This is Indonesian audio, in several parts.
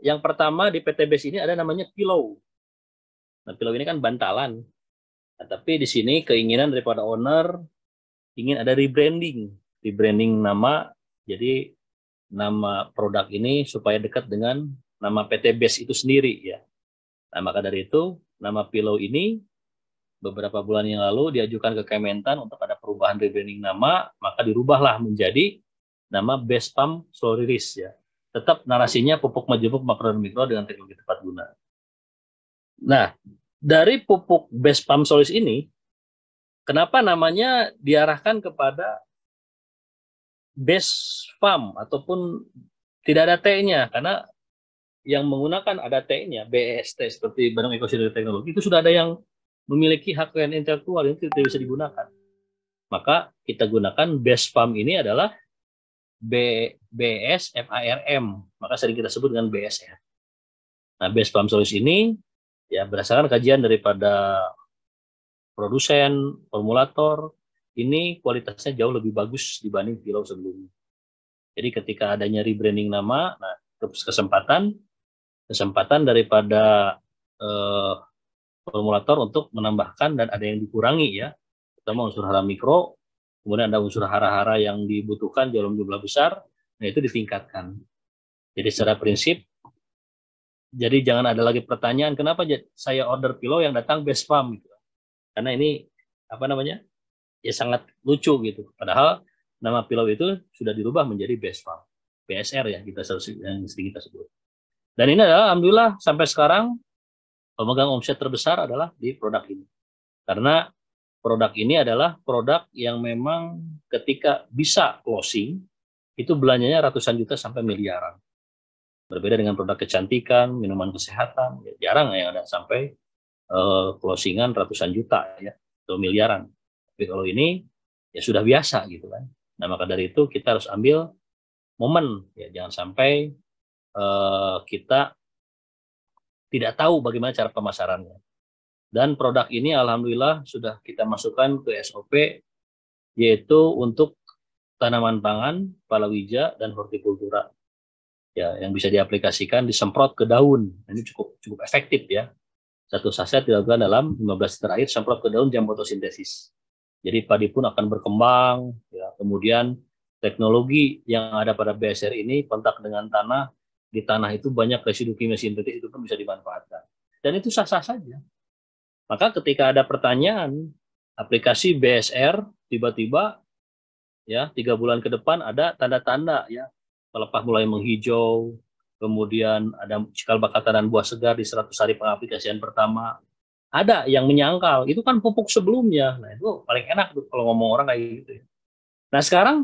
yang pertama di PT BES ini ada namanya pillow. Nah, pillow ini kan bantalan. Nah, tapi di sini keinginan daripada owner ingin ada rebranding. Rebranding nama, jadi nama produk ini supaya dekat dengan nama PT BES itu sendiri ya. Nah, maka dari itu nama pillow ini beberapa bulan yang lalu diajukan ke Kementan untuk ada perubahan rebranding nama, maka dirubahlah menjadi nama Best Farm Solaris ya. Tetap narasinya pupuk majemuk makro dan mikro dengan teknologi tepat guna. Nah, dari pupuk Best Farm Solaris ini, kenapa namanya diarahkan kepada Best Farm ataupun tidak ada T-nya? Karena yang menggunakan ada T-nya, BEST seperti Badan Ekosistem Teknologi itu sudah ada yang memiliki hak kekayaan intelektual yang tidak bisa digunakan. Maka kita gunakan Best Farm ini adalah BSFARM, maka sering kita sebut dengan BSR. Nah, Best Farm Solution ini ya berdasarkan kajian daripada produsen, formulator, ini kualitasnya jauh lebih bagus dibanding pillow sebelumnya. Jadi ketika adanya rebranding nama, nah kesempatan daripada formulator untuk menambahkan dan ada yang dikurangi ya, terutama unsur hara mikro, kemudian ada unsur hara-hara yang dibutuhkan dalam jumlah besar, nah itu ditingkatkan. Jadi secara prinsip, jadi jangan ada lagi pertanyaan kenapa saya order pillow yang datang Best Farm gitu. Karena ini apa namanya? Ya sangat lucu gitu. Padahal nama pillow itu sudah dirubah menjadi Best Farm. BSR ya kita yang sering kita sebut. Dan ini adalah alhamdulillah sampai sekarang pemegang omset terbesar adalah di produk ini. Karena produk ini adalah produk yang memang ketika bisa closing, itu belanjanya ratusan juta sampai miliaran. Berbeda dengan produk kecantikan, minuman kesehatan, ya jarang yang ada sampai closingan ratusan juta ya, atau miliaran. Tapi kalau ini ya sudah biasa gitu kan. Nah maka dari itu kita harus ambil momen, ya jangan sampai kita tidak tahu bagaimana cara pemasarannya. Dan produk ini alhamdulillah sudah kita masukkan ke SOP, yaitu untuk tanaman pangan, palawija, dan hortikultura. Ya, yang bisa diaplikasikan disemprot ke daun. Ini cukup efektif ya. Satu saset dilakukan dalam 15 detik air, semprot ke daun jam fotosintesis. Jadi padi pun akan berkembang. Ya. Kemudian teknologi yang ada pada BSR ini kontak dengan tanah, di tanah itu banyak residu kimia sintetis, itu pun bisa dimanfaatkan. Dan itu sah-sah saja. Maka ketika ada pertanyaan aplikasi BSR tiba-tiba ya 3 bulan ke depan ada tanda-tanda ya pelepah mulai menghijau, kemudian ada cikal bakal tanam buah segar di 100 hari pengaplikasian pertama. Ada yang menyangkal, itu kan pupuk sebelumnya. Nah itu paling enak tuh kalau ngomong orang kayak gitu ya. Nah sekarang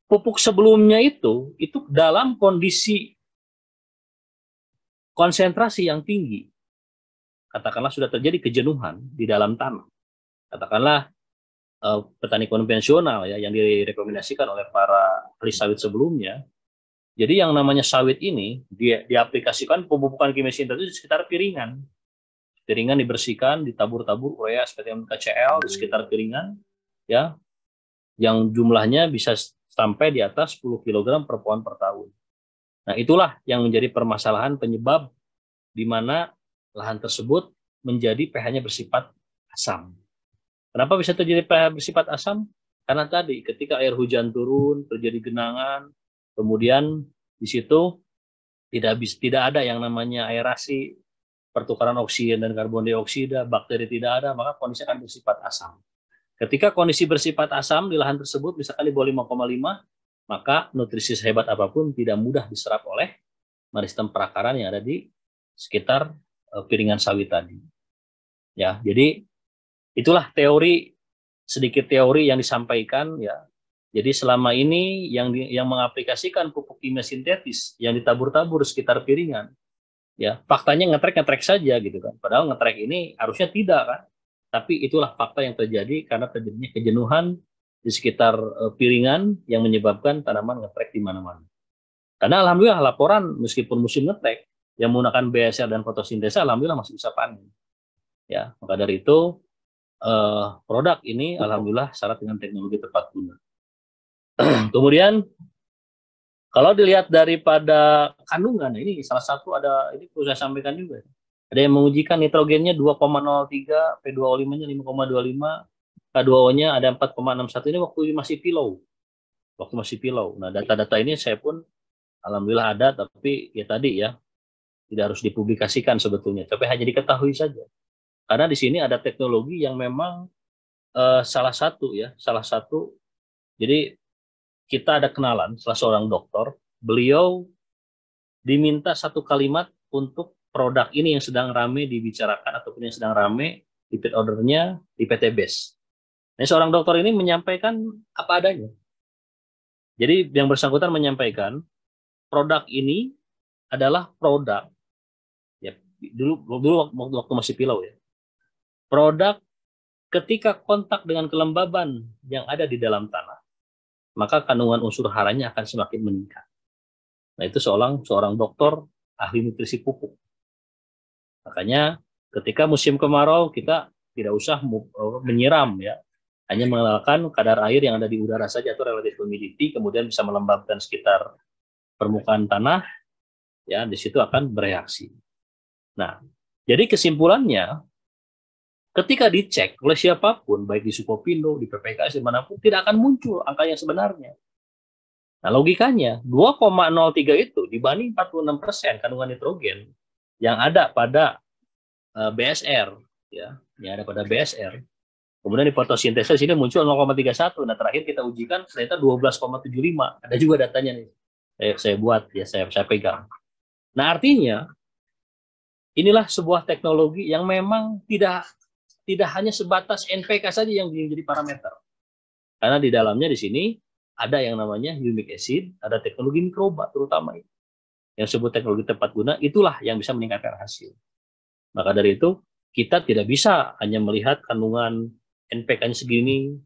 pupuk sebelumnya itu dalam kondisi konsentrasi yang tinggi. Katakanlah sudah terjadi kejenuhan di dalam tanah. Katakanlah petani konvensional ya yang direkomendasikan oleh para ahli sawit sebelumnya. Jadi yang namanya sawit ini diaplikasikan pemupukan kimia sintetis di sekitar piringan. Piringan dibersihkan, ditabur-tabur urea seperti KCl di sekitar piringan, ya, yang jumlahnya bisa sampai di atas 10 kg per pohon per tahun. Nah itulah yang menjadi permasalahan penyebab di mana lahan tersebut menjadi pH-nya bersifat asam. Kenapa bisa terjadi pH bersifat asam? Karena tadi ketika air hujan turun terjadi genangan, kemudian di situ tidak ada yang namanya aerasi, pertukaran oksigen dan karbon dioksida, bakteri tidak ada, maka kondisi akan bersifat asam. Ketika kondisi bersifat asam di lahan tersebut misalkan di bawah 5,5, maka nutrisi sehebat apapun tidak mudah diserap oleh meristem perakaran yang ada di sekitar piringan sawit tadi. Ya, jadi itulah sedikit teori yang disampaikan ya. Jadi selama ini yang mengaplikasikan pupuk kimia sintetis yang ditabur-tabur sekitar piringan, ya faktanya ngetrek saja gitu kan. Padahal ngetrek ini harusnya tidak kan. Tapi itulah fakta yang terjadi karena terjadinya kejenuhan di sekitar piringan yang menyebabkan tanaman ngetrek di mana-mana. Karena alhamdulillah laporan meskipun musim ngetrek yang menggunakan BSR dan fotosintesa alhamdulillah masih bisa panen. Ya, maka dari itu produk ini alhamdulillah syarat dengan teknologi tepat guna. Kemudian Kalau dilihat daripada kandungan, ini salah satu ada, ini perlu saya sampaikan juga. Ada yang mengujikan nitrogennya 2,03, P2O5-nya 5,25, K2O-nya ada 4,61, ini waktu masih pilau. Waktu masih pilau. Nah, data-data ini saya pun alhamdulillah ada, tapi ya tadi ya, tidak harus dipublikasikan sebetulnya, tapi hanya diketahui saja. Karena di sini ada teknologi yang memang salah satu ya, salah satu. Jadi kita ada kenalan salah seorang dokter, beliau diminta satu kalimat untuk produk ini yang sedang rame dibicarakan ataupun yang sedang rame repeat ordernya di PT BES. Nah, seorang dokter ini menyampaikan apa adanya. Jadi yang bersangkutan menyampaikan produk ini adalah produk ya, dulu waktu masih pilau ya. Produk ketika kontak dengan kelembaban yang ada di dalam tanah, maka kandungan unsur haranya akan semakin meningkat. Nah, itu seorang dokter ahli nutrisi pupuk. Makanya ketika musim kemarau kita tidak usah menyiram ya, hanya mengenalkan kadar air yang ada di udara saja atau relative humidity, kemudian bisa melembabkan sekitar permukaan tanah, ya di situ akan bereaksi. Nah, jadi kesimpulannya, ketika dicek oleh siapapun, baik di Sukopindo, di PPKS, dimanapun, tidak akan muncul angka yang sebenarnya. Nah, logikanya 2,03 itu dibanding 46% kandungan nitrogen yang ada pada BSR, ya, yang ada pada BSR. Kemudian di fotosintesis ini muncul 0,31. Nah, terakhir kita ujikan ternyata 12,75. Ada juga datanya nih. Saya buat ya, saya pegang. Nah, artinya inilah sebuah teknologi yang memang tidak hanya sebatas NPK saja yang menjadi parameter. Karena di dalamnya di sini ada yang namanya humic acid, ada teknologi mikroba terutama ini. Yang disebut teknologi tepat guna, itulah yang bisa meningkatkan hasil. Maka dari itu, kita tidak bisa hanya melihat kandungan NPK-nya segini.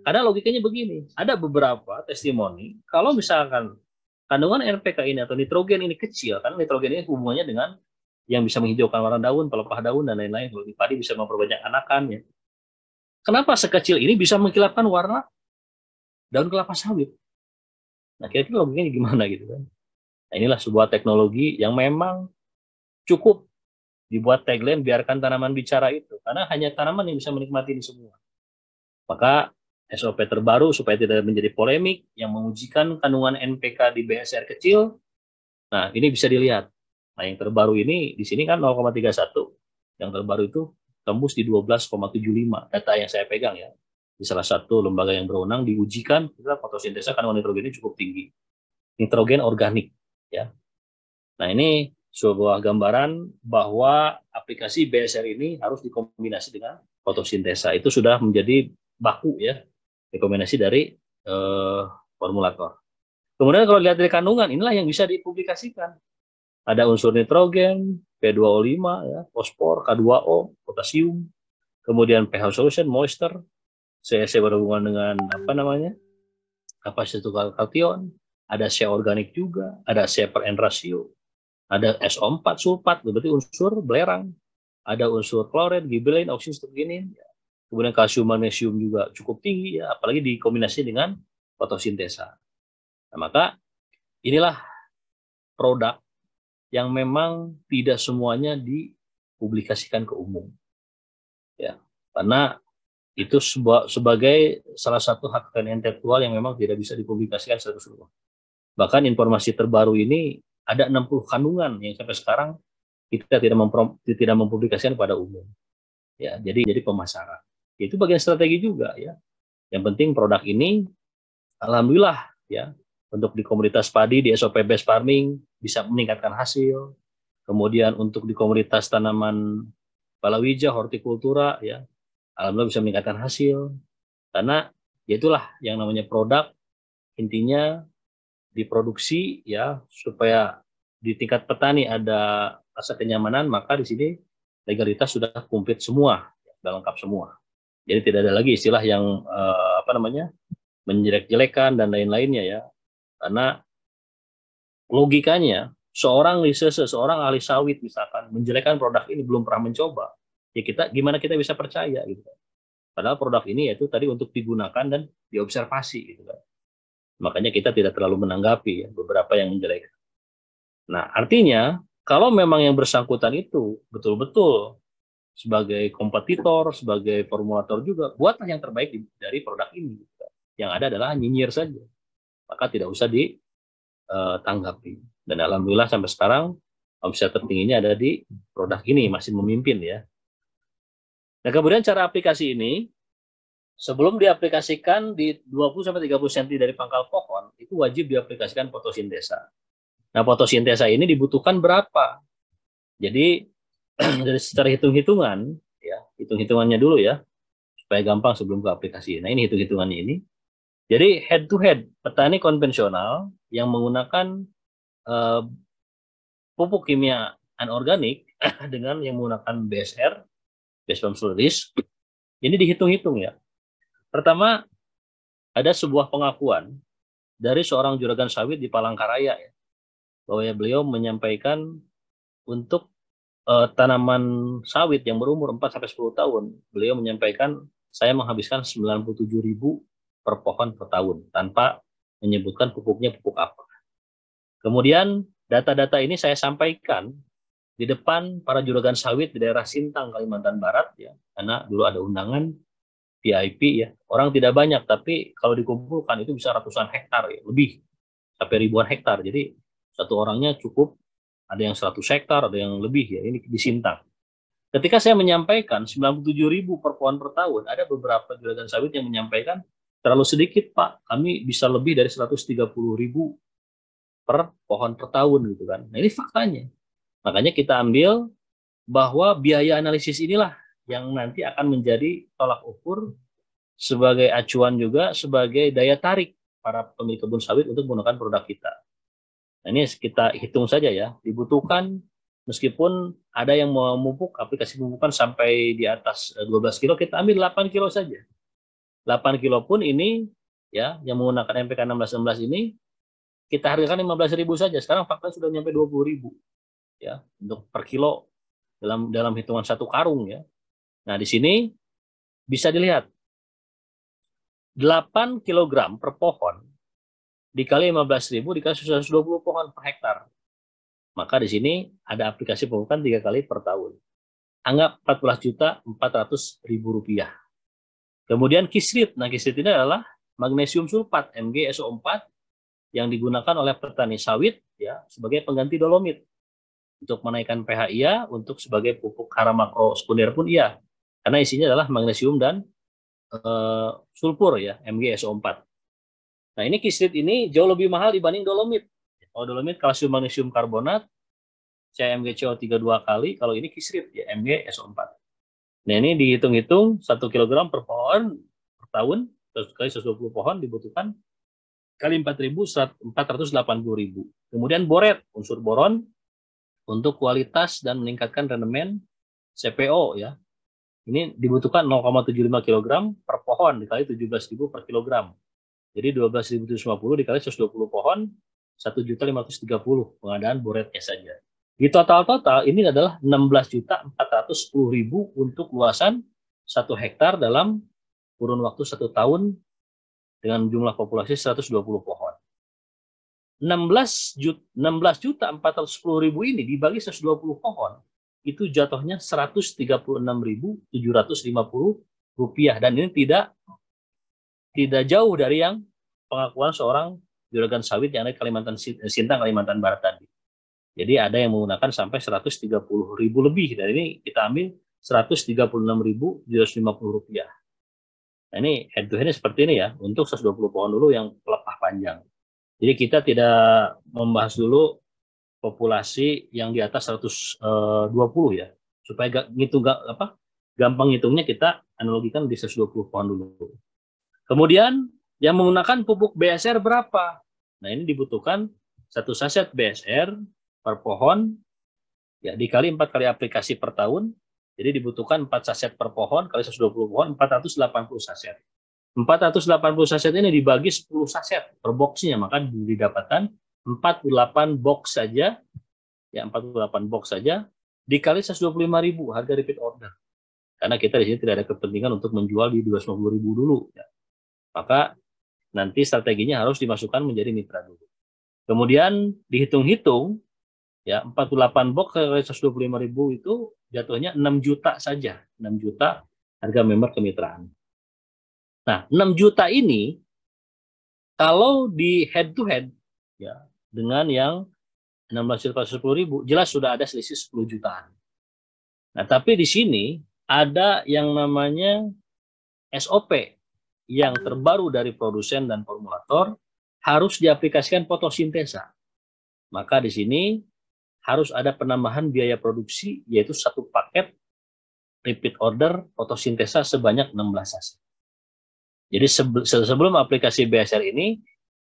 Karena logikanya begini, ada beberapa testimoni, kalau misalkan kandungan NPK ini atau nitrogen ini kecil, karena nitrogen ini hubungannya dengan yang bisa menghijaukan warna daun, pelepah daun, dan lain-lain. Kalau di padi bisa memperbanyak anakannya. Kenapa sekecil ini bisa mengkilapkan warna daun kelapa sawit? Nah, kira-kira logikanya gimana gitu kan? Nah, inilah sebuah teknologi yang memang cukup dibuat tagline biarkan tanaman bicara itu, karena hanya tanaman yang bisa menikmati ini semua. Maka SOP terbaru supaya tidak menjadi polemik yang mengujikan kandungan NPK di BSR kecil. Nah, ini bisa dilihat. Nah, yang terbaru ini di sini kan 0,31. Yang terbaru itu tembus di 12,75. Data yang saya pegang ya. Di salah satu lembaga yang berwenang diujikan, kita fotosintesa kandungan nitrogennya cukup tinggi. Nitrogen organik ya. Nah, ini sebuah gambaran bahwa aplikasi BSR ini harus dikombinasi dengan fotosintesa. Itu sudah menjadi baku ya, rekomendasi dari formulator. Kemudian kalau lihat dari kandungan, inilah yang bisa dipublikasikan. Ada unsur nitrogen, P2O5, ya, fosfor, K2O, potasium, kemudian pH solution, moisture, CSC berhubungan dengan apa namanya, kapasitas tukar kation, ada C organik juga, ada C per N ratio, ada SO4 sulfat, berarti unsur belerang, ada unsur klorid, gibelin, oksin, strogenin, ya. Kemudian kalsium, magnesium juga cukup tinggi, ya, apalagi dikombinasi dengan fotosintesa. Nah, maka inilah produk yang memang tidak semuanya dipublikasikan ke umum, ya, karena itu sebagai salah satu hak kekayaan intelektual yang memang tidak bisa dipublikasikan secara keseluruhan. Bahkan informasi terbaru ini ada 60 kandungan yang sampai sekarang kita tidak mempublikasikan pada umum, ya, jadi pemasaran itu bagian strategi juga ya. Yang penting produk ini alhamdulillah ya, untuk di komunitas padi di SOP Best Farming bisa meningkatkan hasil. Kemudian untuk di komunitas tanaman palawija, hortikultura ya, alhamdulillah bisa meningkatkan hasil. Karena itulah yang namanya produk, intinya diproduksi ya supaya di tingkat petani ada rasa kenyamanan, maka di sini legalitas sudah komplit semua, sudah lengkap semua. Jadi tidak ada lagi istilah yang menjelek-jelekan dan lain-lainnya ya. Karena logikanya seorang ahli sawit misalkan menjelekkan produk ini belum pernah mencoba, ya gimana kita bisa percaya gitu. Padahal produk ini yaitu tadi untuk digunakan dan diobservasi gitu kan. Makanya kita tidak terlalu menanggapi ya, beberapa yang menjelekkan. Nah, artinya kalau memang yang bersangkutan itu betul-betul sebagai kompetitor, sebagai formulator juga, buatlah yang terbaik dari produk ini. Yang ada adalah nyinyir saja. Maka tidak usah ditanggapi. Dan alhamdulillah sampai sekarang omset tertingginya ada di produk ini, masih memimpin ya. Nah, kemudian cara aplikasi ini, sebelum diaplikasikan di 20-30 cm dari pangkal pohon, itu wajib diaplikasikan fotosintesa. Nah, fotosintesa ini dibutuhkan berapa? Jadi, dari secara hitung-hitungan, ya, hitung-hitungannya dulu ya, supaya gampang sebelum ke aplikasi. Nah, ini hitung-hitungannya ini. Jadi, head to head, petani konvensional yang menggunakan pupuk kimia anorganik dengan yang menggunakan BSR, Base Pump Storage, ini dihitung-hitung ya. Pertama, ada sebuah pengakuan dari seorang juragan sawit di Palangkaraya ya, bahwa ya beliau menyampaikan untuk tanaman sawit yang berumur 4-10 tahun, beliau menyampaikan saya menghabiskan 97.000 per pohon per tahun tanpa menyebutkan pupuknya pupuk apa. Kemudian data-data ini saya sampaikan di depan para juragan sawit di daerah Sintang, Kalimantan Barat ya, karena dulu ada undangan VIP ya. Orang tidak banyak, tapi kalau dikumpulkan itu bisa ratusan hektar ya, lebih sampai ribuan hektar. Jadi satu orangnya cukup, ada yang 100 hektar, ada yang lebih ya, ini di Sintang. Ketika saya menyampaikan 97.000 per pohon per tahun, ada beberapa juragan sawit yang menyampaikan terlalu sedikit Pak, kami bisa lebih dari 130.000 per pohon per tahun gitu kan. Nah ini faktanya. Makanya kita ambil bahwa biaya analisis inilah yang nanti akan menjadi tolak ukur sebagai acuan juga sebagai daya tarik para pemilik kebun sawit untuk menggunakan produk kita. Nah, ini kita hitung saja ya, dibutuhkan meskipun ada yang memupuk aplikasi pemupukan sampai di atas 12 kilo, kita ambil 8 kilo saja. 8 kilo pun ini ya yang menggunakan MPK 1616 ini kita hargakan 15.000 saja. Sekarang fakta sudah nyampe 20.000 ya untuk per kilo dalam hitungan satu karung ya. Nah, di sini bisa dilihat 8 kg per pohon dikali 15.000 dikali 120 pohon per hektar. Maka di sini ada aplikasi pemupukan 3 kali per tahun. Anggap 14.400.000 rupiah. Kemudian kisrit. Nah, kisrit ini adalah magnesium sulfat MgSO4 yang digunakan oleh petani sawit ya sebagai pengganti dolomit. Untuk menaikkan pH iya, untuk sebagai pupuk hara makro sekunder pun iya. Karena isinya adalah magnesium dan sulfur ya, MgSO4. Nah, ini kisrit ini jauh lebih mahal dibanding dolomit. Kalau dolomit kalsium magnesium karbonat, CmgCO3 2 kali, kalau ini kisrit ya, MgSO4. Nah, ini dihitung-hitung 1 kg per pohon per tahun, kali 120 pohon dibutuhkan kali 4.480.000. Kemudian boret, unsur boron untuk kualitas dan meningkatkan rendemen CPO ya. Ini dibutuhkan 0,75 kg per pohon dikali 17.000 per kilogram. Jadi 12.750 dikali 120 pohon 1.530 pengadaan boretnya saja. Di total ini adalah 16.410.000 untuk luasan 1 hektar dalam kurun waktu 1 tahun dengan jumlah populasi 120 pohon. 16.410.000 ini dibagi 120 pohon, itu jatuhnya 136.750 rupiah. Dan ini tidak jauh dari yang pengakuan seorang juragan sawit yang ada di Sintang, Kalimantan Barat tadi. Jadi ada yang menggunakan sampai 130.000 lebih. Dan ini kita ambil 136.750 rupiah. Nah, ini head to head seperti ini ya, untuk 120 pohon dulu yang pelepah panjang. Jadi kita tidak membahas dulu populasi yang di atas 120 ya, supaya gampang ngitungnya kita analogikan di 120 pohon dulu. Kemudian yang menggunakan pupuk BSR berapa? Nah, ini dibutuhkan 1 saset BSR per pohon ya dikali 4 kali aplikasi per tahun. Jadi dibutuhkan 4 saset per pohon kali 120 pohon, 480 saset. 480 saset ini dibagi 10 saset per boxnya, maka didapatkan 48 box saja, ya 48 box saja dikali 125.000 harga repeat order. Karena kita di sini tidak ada kepentingan untuk menjual di 250.000 dulu, ya. Maka nanti strateginya harus dimasukkan menjadi mitra dulu. Kemudian dihitung-hitung, ya 48 box ke 125.000 itu jatuhnya 6 juta saja, 6 juta harga member kemitraan. Nah, 6 juta ini kalau di head to head ya dengan yang 16 juta 10.000 jelas sudah ada selisih 10 jutaan. Nah, tapi di sini ada yang namanya SOP yang terbaru dari produsen dan formulator harus diaplikasikan fotosintesa. Maka di sini harus ada penambahan biaya produksi yaitu satu paket repeat order fotosintesa sebanyak 16 saset. Jadi sebelum aplikasi BSR ini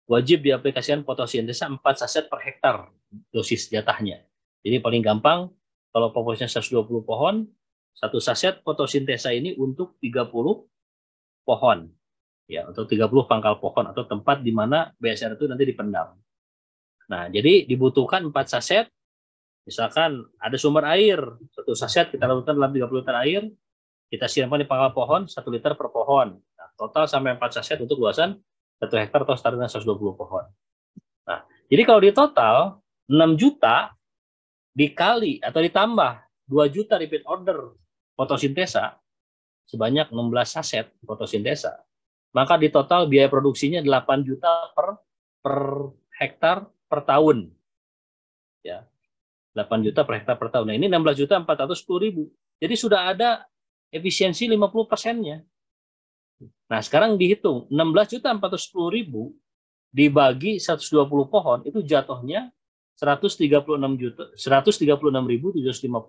wajib diaplikasikan fotosintesa 4 saset per hektar dosis jatahnya. Jadi paling gampang kalau proporsinya 120 pohon, satu saset fotosintesa ini untuk 30 pohon. Ya, untuk 30 pangkal pohon atau tempat di mana BSR itu nanti dipendam. Nah, jadi dibutuhkan 4 saset. Misalkan ada sumber air, satu saset kita lakukan dalam 30 liter air, kita siramkan di pangkal pohon 1 liter per pohon. Nah, total sampai 4 saset untuk luasan 1 hektar atau setara dengan 120 pohon. Nah, jadi kalau di total 6 juta dikali atau ditambah 2 juta repeat order fotosintesa sebanyak 16 saset fotosintesa, maka di total biaya produksinya 8 juta per hektar per tahun. Ya. 8 juta per hektar per tahun. Nah, ini 16 juta 410.000. Jadi sudah ada efisiensi 50%-nya. Nah, sekarang dihitung 16 juta 410.000 dibagi 120 pohon itu jatuhnya 136.750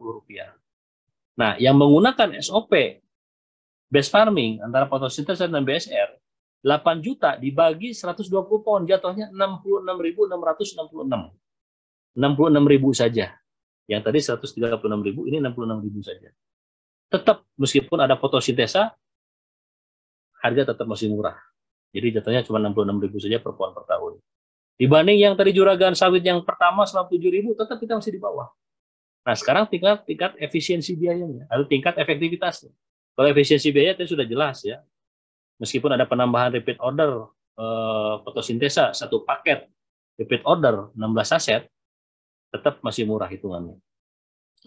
rupiah. Nah, yang menggunakan SOP base farming antara fotosintesa dan BSR 8 juta dibagi 120 pohon jatuhnya 66.666. 66.000 saja. Yang tadi 136.000, ini 66.000 saja. Tetap meskipun ada fotosintesa harga tetap masih murah. Jadi jatuhnya cuma 66.000 saja per pohon per tahun. Dibanding yang tadi juragan sawit yang pertama 97.000 tetap kita masih di bawah. Nah, sekarang tingkat efisiensi biayanya atau tingkat efektivitasnya. Kalau efisiensi biaya itu sudah jelas ya. Meskipun ada penambahan repeat order fotosintesa satu paket repeat order 16 saset tetap masih murah hitungannya.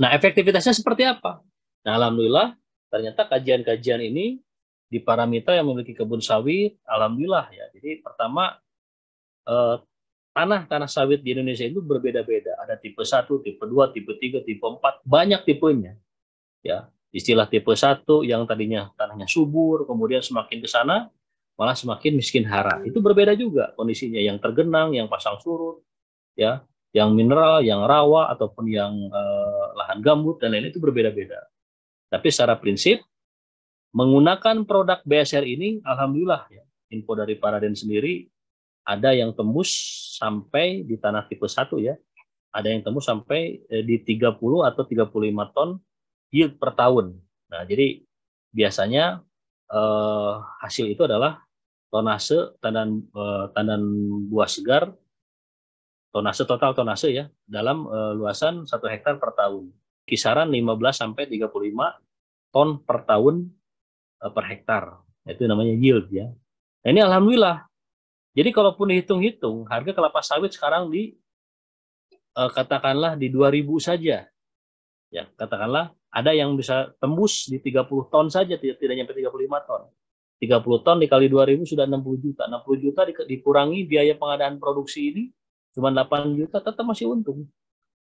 Nah, efektivitasnya seperti apa? Nah, alhamdulillah ternyata kajian-kajian ini di para mitra yang memiliki kebun sawit, alhamdulillah ya. Jadi pertama tanah sawit di Indonesia itu berbeda-beda. Ada tipe 1, tipe 2, tipe 3, tipe 4, banyak tipenya. Ya, istilah tipe 1 yang tadinya tanahnya subur, kemudian semakin ke sana malah semakin miskin hara. Itu berbeda juga kondisinya, yang tergenang, yang pasang surut, ya, yang mineral, yang rawa ataupun yang lahan gambut dan lain itu berbeda-beda. Tapi secara prinsip menggunakan produk BSR ini alhamdulillah ya, info dari Paraden sendiri ada yang tembus sampai di tanah tipe 1 ya. Ada yang tembus sampai di 30 atau 35 ton yield per tahun. Nah, jadi biasanya hasil itu adalah tonase tandan buah segar, total tonase ya, dalam luasan 1 hektar per tahun. Kisaran 15 sampai 35 ton per tahun per hektar. Itu namanya yield ya. Nah, ini alhamdulillah. Jadi kalaupun dihitung-hitung, harga kelapa sawit sekarang di katakanlah di 2.000 saja. Ya, katakanlah ada yang bisa tembus di 30 ton saja, tidak nyampe 35 ton. 30 ton dikali 2.000 sudah 60 juta. 60 juta dikurangi biaya pengadaan produksi ini cuma 8 juta, tetap masih untung.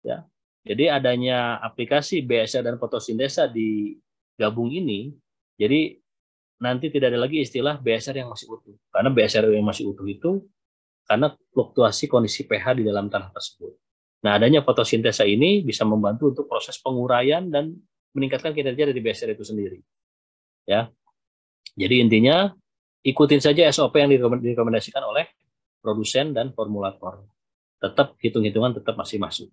Ya. Jadi adanya aplikasi BSR dan fotosintesa di gabung ini, jadi nanti tidak ada lagi istilah BSR yang masih utuh. Karena BSR yang masih utuh itu karena fluktuasi kondisi pH di dalam tanah tersebut. Nah, adanya fotosintesa ini bisa membantu untuk proses penguraian dan meningkatkan kinerja dari BSR itu sendiri. Ya. Jadi intinya ikutin saja SOP yang direkomendasikan oleh produsen dan formulator. Tetap hitung-hitungan tetap masih masuk.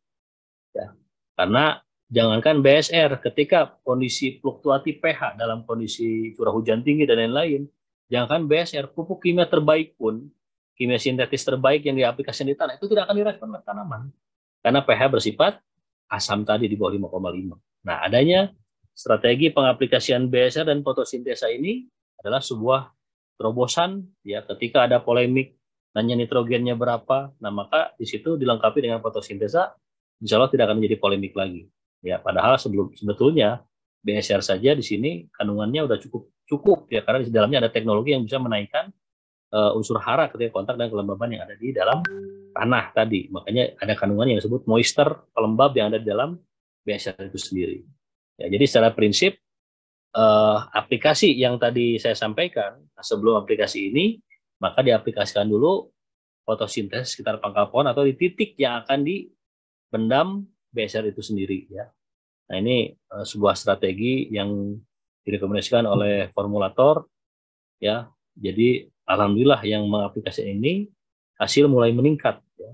Ya. Karena jangankan BSR, ketika kondisi fluktuatif pH dalam kondisi curah hujan tinggi dan lain-lain, jangankan BSR, pupuk kimia terbaik pun, kimia sintetis terbaik yang diaplikasikan di tanah, itu tidak akan direspon oleh tanaman. Karena pH bersifat asam tadi di bawah 5,5. Nah, adanya strategi pengaplikasian BSR dan fotosintesa ini adalah sebuah terobosan, ya ketika ada polemik nanya nitrogennya berapa, nah maka di situ dilengkapi dengan fotosintesa, insya Allah tidak akan menjadi polemik lagi. Ya, padahal sebetulnya BSR saja di sini kandungannya udah cukup cukup ya, karena di dalamnya ada teknologi yang bisa menaikkan unsur hara ketika kontak dan kelembaban yang ada di dalam tanah tadi. Makanya ada kandungan yang disebut moisture, pelembab yang ada di dalam BSR itu sendiri. Ya, jadi secara prinsip aplikasi yang tadi saya sampaikan, nah sebelum aplikasi ini maka diaplikasikan dulu fotosintesis sekitar pangkal pohon atau di titik yang akan dipendam BSR itu sendiri ya. Nah ini sebuah strategi yang direkomendasikan oleh formulator ya. Jadi alhamdulillah yang mengaplikasikan ini hasil mulai meningkat ya.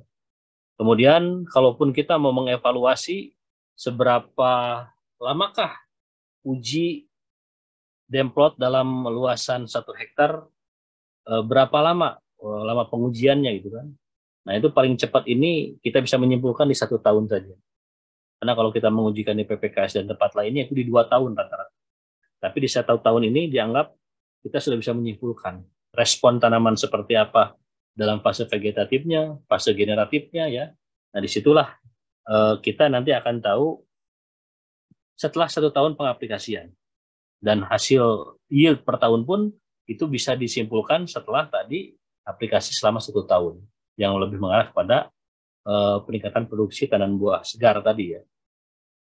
Kemudian kalaupun kita mau mengevaluasi seberapa lamakah uji demplot dalam luasan 1 hektar, berapa lama pengujiannya gitu kan. Nah itu paling cepat ini kita bisa menyimpulkan di 1 tahun saja. Karena kalau kita mengujikan di PPKS dan tempat lainnya itu di 2 tahun rata-rata. Tapi di 1 tahun ini dianggap kita sudah bisa menyimpulkan respon tanaman seperti apa dalam fase vegetatifnya, fase generatifnya ya. Nah disitulah kita nanti akan tahu setelah 1 tahun pengaplikasian. Dan hasil yield per tahun pun itu bisa disimpulkan setelah tadi aplikasi selama 1 tahun yang lebih mengarah kepada peningkatan produksi tanaman buah segar tadi ya.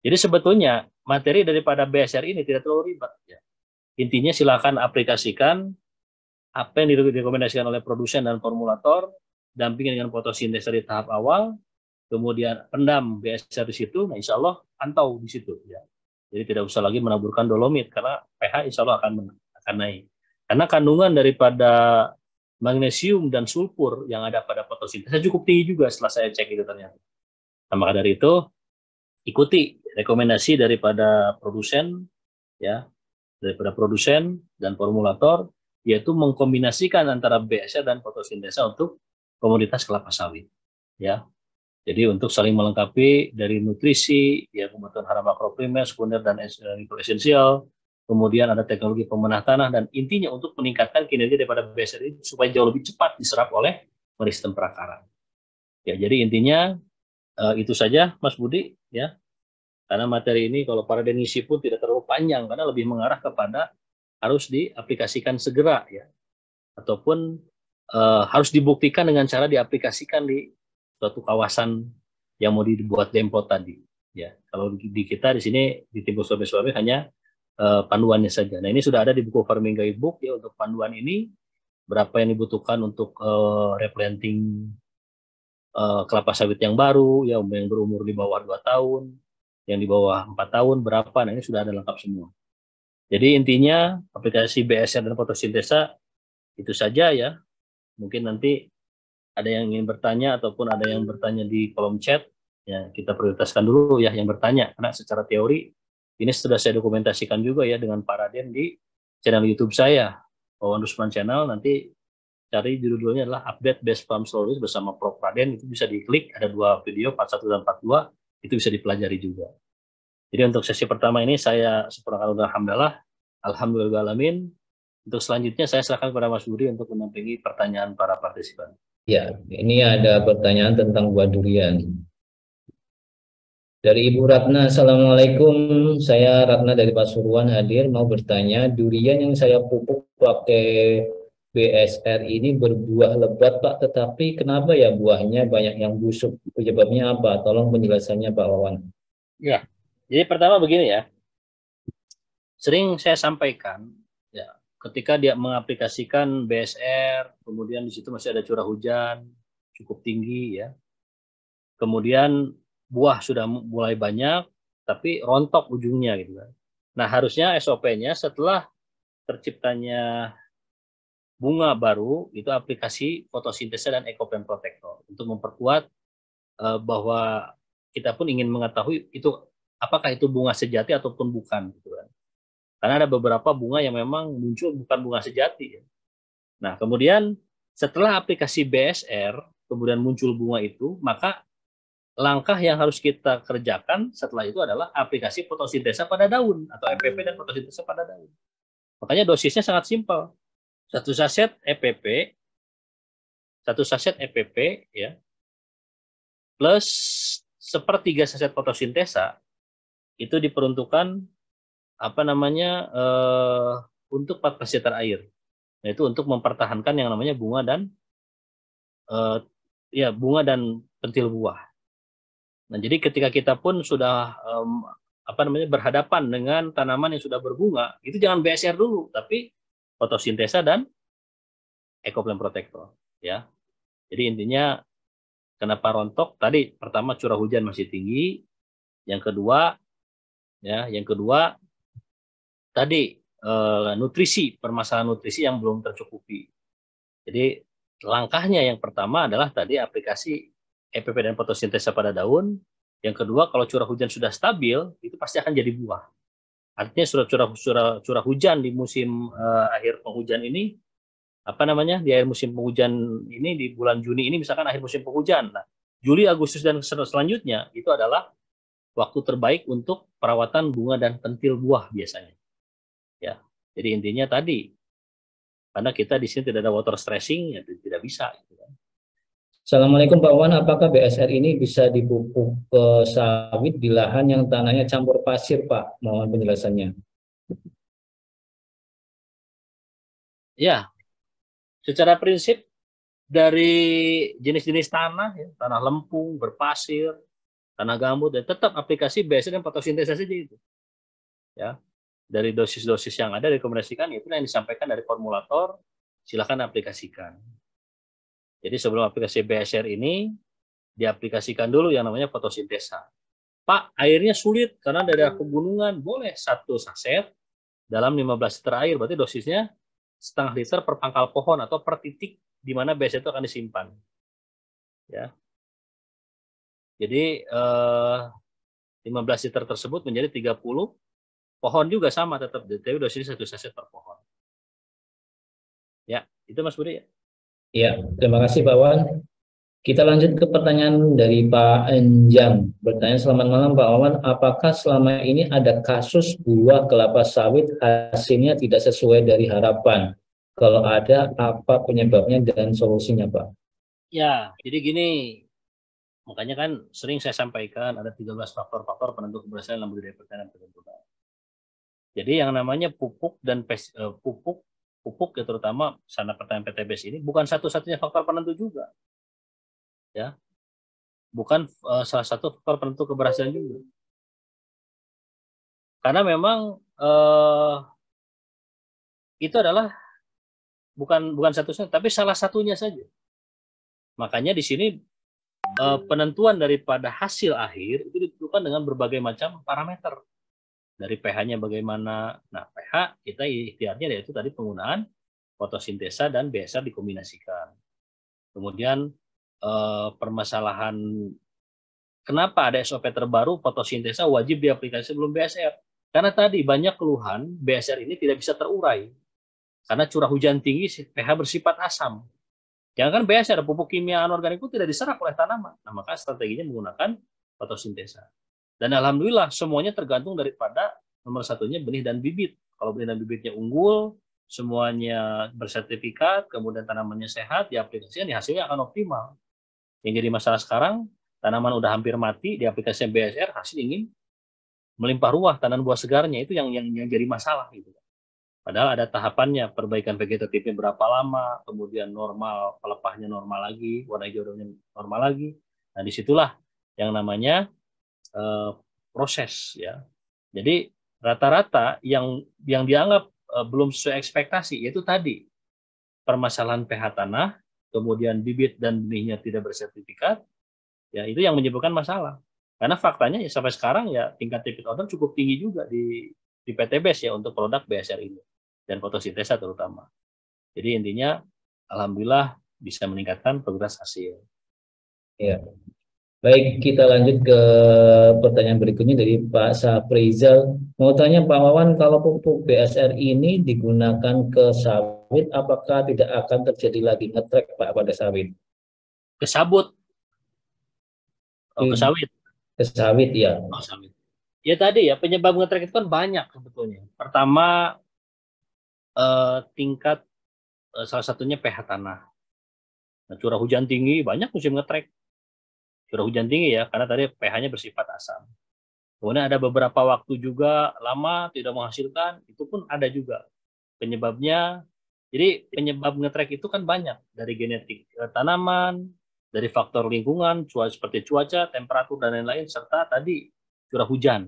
Jadi sebetulnya materi daripada BSR ini tidak terlalu ribet ya. Intinya silakan aplikasikan apa yang direkomendasikan oleh produsen dan formulator, dampingi dengan fotosintesis di tahap awal, kemudian pendam BSR di situ, nah insya Allah pantau di situ ya. Jadi tidak usah lagi menaburkan dolomit karena pH insya Allah akan naik. Karena kandungan daripada magnesium dan sulfur yang ada pada fotosintesis cukup tinggi juga setelah saya cek itu ternyata. Nah, maka dari itu ikuti rekomendasi daripada produsen ya, daripada produsen dan formulator, yaitu mengkombinasikan antara BSR dan fotosintesa untuk komoditas kelapa sawit ya. Jadi untuk saling melengkapi dari nutrisi, ya kebutuhan hara makroprimer, sekunder dan mikro esensial, kemudian ada teknologi pemenah tanah dan intinya untuk meningkatkan kinerja daripada BSR ini supaya jauh lebih cepat diserap oleh meristem perakaran. Ya jadi intinya itu saja Mas Budi ya. Karena materi ini kalau para denisi pun tidak terlalu panjang karena lebih mengarah kepada harus diaplikasikan segera ya, ataupun harus dibuktikan dengan cara diaplikasikan di suatu kawasan yang mau dibuat demplot tadi ya. Kalau di kita di sini di Timur Sulawesi hanya panduannya saja. Nah ini sudah ada di buku Farming Guidebook ya untuk panduan ini berapa yang dibutuhkan untuk replanting kelapa sawit yang baru ya, yang berumur di bawah 2 tahun, yang di bawah 4 tahun berapa. Nah ini sudah ada lengkap semua. Jadi intinya aplikasi BSR dan fotosintesa itu saja ya. Mungkin nanti ada yang ingin bertanya ataupun ada yang bertanya di kolom chat, ya kita prioritaskan dulu ya yang bertanya, karena secara teori ini sudah saya dokumentasikan juga ya dengan Pak Raden di channel YouTube saya, Wawan Rusman Channel. Nanti cari judulnya adalah Update Best Farm Stories bersama Prof. Raden, itu bisa diklik, ada 2 video, part 1 dan part 2, itu bisa dipelajari juga. Jadi untuk sesi pertama ini saya sempurnakan alhamdulillahalamin. Untuk selanjutnya saya serahkan kepada Mas Budi untuk menampingi pertanyaan para partisipan. Ya, ini ada pertanyaan tentang buah durian. Dari Ibu Ratna, Assalamualaikum. Saya Ratna dari Pasuruan hadir mau bertanya, durian yang saya pupuk pakai BSR ini berbuah lebat Pak, tetapi kenapa ya buahnya banyak yang busuk? Penyebabnya apa? Tolong penjelasannya Pak Wawan. Ya, jadi pertama begini ya, sering saya sampaikan ya, ketika dia mengaplikasikan BSR, kemudian di situ masih ada curah hujan cukup tinggi ya, kemudian buah sudah mulai banyak, tapi rontok ujungnya gitu kan. Nah harusnya SOP-nya setelah terciptanya bunga baru itu aplikasi fotosintesa dan ekopen protektor untuk memperkuat bahwa kita pun ingin mengetahui itu apakah itu bunga sejati ataupun bukan gitu kan. Karena ada beberapa bunga yang memang muncul bukan bunga sejati. Nah kemudian setelah aplikasi BSR kemudian muncul bunga itu, maka langkah yang harus kita kerjakan setelah itu adalah aplikasi fotosintesa pada daun atau MPP dan fotosintesa pada daun. Makanya dosisnya sangat simpel. Satu saset EPP, ya, plus sepertiga saset fotosintesa itu diperuntukkan apa namanya untuk 14 liter air, yaitu untuk mempertahankan yang namanya bunga dan bunga dan pentil buah. Nah, jadi ketika kita pun sudah berhadapan dengan tanaman yang sudah berbunga, itu jangan BSR dulu, tapi fotosintesa dan Ecoplant Protector, ya. Jadi intinya kenapa rontok tadi, pertama curah hujan masih tinggi, yang kedua tadi permasalahan nutrisi yang belum tercukupi. Jadi langkahnya yang pertama adalah tadi aplikasi EPP dan fotosintesa pada daun. Yang kedua, kalau curah hujan sudah stabil, itu pasti akan jadi buah. Artinya curah hujan di musim akhir penghujan ini, di akhir musim penghujan ini, di bulan Juni ini misalkan akhir musim penghujan. Nah, Juli, Agustus, dan selanjutnya itu adalah waktu terbaik untuk perawatan bunga dan pentil buah biasanya. Ya, jadi intinya tadi, karena kita di sini tidak ada water stressing, ya tidak bisa. Gitu kan. Assalamualaikum Pak Wan, apakah BSR ini bisa dipupuk ke sawit di lahan yang tanahnya campur pasir Pak? Mohon penjelasannya. Ya, secara prinsip dari jenis-jenis tanah, ya, tanah lempung, berpasir, tanah gambut, dan tetap aplikasi BSR dan fotosintesa saja itu. Ya, dari dosis-dosis yang ada direkomendasikan, itu yang disampaikan dari formulator, silakan aplikasikan. Jadi sebelum aplikasi BSR ini, diaplikasikan dulu yang namanya fotosintesa. Pak, airnya sulit karena dari pegunungan, boleh 1 saset dalam 15 liter air, berarti dosisnya setengah liter per pangkal pohon atau per titik di mana BSR itu akan disimpan. Ya. Jadi 15 liter tersebut menjadi 30, pohon juga sama tetap, tapi dosisnya 1 saset per pohon. Ya, itu Mas Budi ya. Iya, terima kasih Pak Wan. Kita lanjut ke pertanyaan dari Pak Enjang. Bertanya, selamat malam Pak Wan, apakah selama ini ada kasus buah kelapa sawit hasilnya tidak sesuai dari harapan? Kalau ada, apa penyebabnya dan solusinya Pak? Ya, jadi gini, makanya kan sering saya sampaikan ada 13 faktor-faktor penentu keberhasilan dalam budidaya pertanian perkebunan. Jadi yang namanya pupuk dan pupuk ya, terutama sana pertanian PTBS ini bukan satu-satunya faktor penentu juga. Ya. Bukan salah satu faktor penentu keberhasilan juga. Karena memang itu adalah bukan satu-satunya, tapi salah satunya saja. Makanya di sini penentuan daripada hasil akhir itu ditentukan dengan berbagai macam parameter. Dari pH-nya bagaimana. Nah, pH kita ikhtiarnya yaitu tadi penggunaan fotosintesa dan BSR dikombinasikan. Kemudian permasalahan kenapa ada SOP terbaru fotosintesa wajib diaplikasi sebelum BSR. Karena tadi banyak keluhan BSR ini tidak bisa terurai. Karena curah hujan tinggi, pH bersifat asam. Jangan kan BSR, pupuk kimia anorganik itu tidak diserap oleh tanaman. Nah, maka strateginya menggunakan fotosintesa. Dan alhamdulillah semuanya tergantung daripada nomor satunya benih dan bibit. Kalau benih dan bibitnya unggul, semuanya bersertifikat, kemudian tanamannya sehat, diaplikasikan, hasilnya akan optimal. Yang jadi masalah sekarang, tanaman udah hampir mati, diaplikasikan BSR, hasil ingin melimpah ruah, tanaman buah segarnya, itu yang jadi masalah. Gitu. Padahal ada tahapannya, perbaikan vegetatifnya berapa lama, kemudian normal, pelepahnya normal lagi, warna hijaunya normal lagi. Nah, disitulah yang namanya proses ya. Jadi rata-rata yang dianggap belum sesuai ekspektasi yaitu tadi permasalahan pH tanah, kemudian bibit dan benihnya tidak bersertifikat, ya itu yang menyebabkan masalah. Karena faktanya ya sampai sekarang ya tingkat repeat order cukup tinggi juga di PTBS ya untuk produk BSR ini dan fotosintesa terutama. Jadi intinya alhamdulillah bisa meningkatkan progres hasil. Ya. Baik, kita lanjut ke pertanyaan berikutnya dari Pak Saprizal. Mau tanya Pak Wawan, kalau pupuk BSR ini digunakan ke sawit, apakah tidak akan terjadi lagi ngetrek Pak pada sawit? Ke sabut. Oh, ke sawit. Ke sawit ya. Oh, sawit. Ya tadi ya penyebab ngetrek itu kan banyak sebetulnya. Pertama tingkat salah satunya pH tanah. Nah, curah hujan tinggi banyak musim ngetrek. Curah hujan tinggi ya, karena tadi pH-nya bersifat asam. Kemudian ada beberapa waktu juga lama tidak menghasilkan, itu pun ada juga penyebabnya. Jadi penyebab ngetrek itu kan banyak, dari genetik tanaman, dari faktor lingkungan, seperti cuaca, temperatur dan lain-lain, serta tadi curah hujan.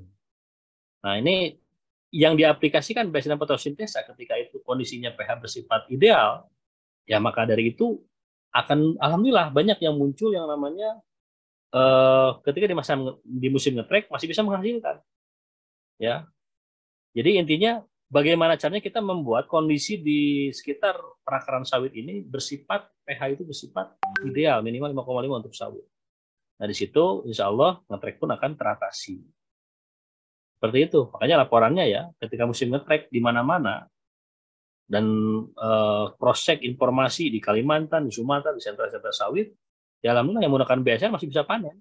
Nah, ini yang diaplikasikan base dan fotosintesa ketika itu kondisinya pH bersifat ideal, ya maka dari itu akan alhamdulillah banyak yang muncul yang namanya ketika di musim ngetrek masih bisa menghasilkan, ya. Jadi intinya bagaimana caranya kita membuat kondisi di sekitar perakaran sawit ini bersifat pH itu bersifat ideal minimal 5,5 untuk sawit. Nah di situ insya Allah ngetrek pun akan teratasi. Seperti itu. Makanya laporannya ya ketika musim ngetrek di mana-mana dan cross-check informasi di Kalimantan, di Sumatera, di sentra-sentra sawit, ya alhamdulillah yang menggunakan BSR masih bisa panen.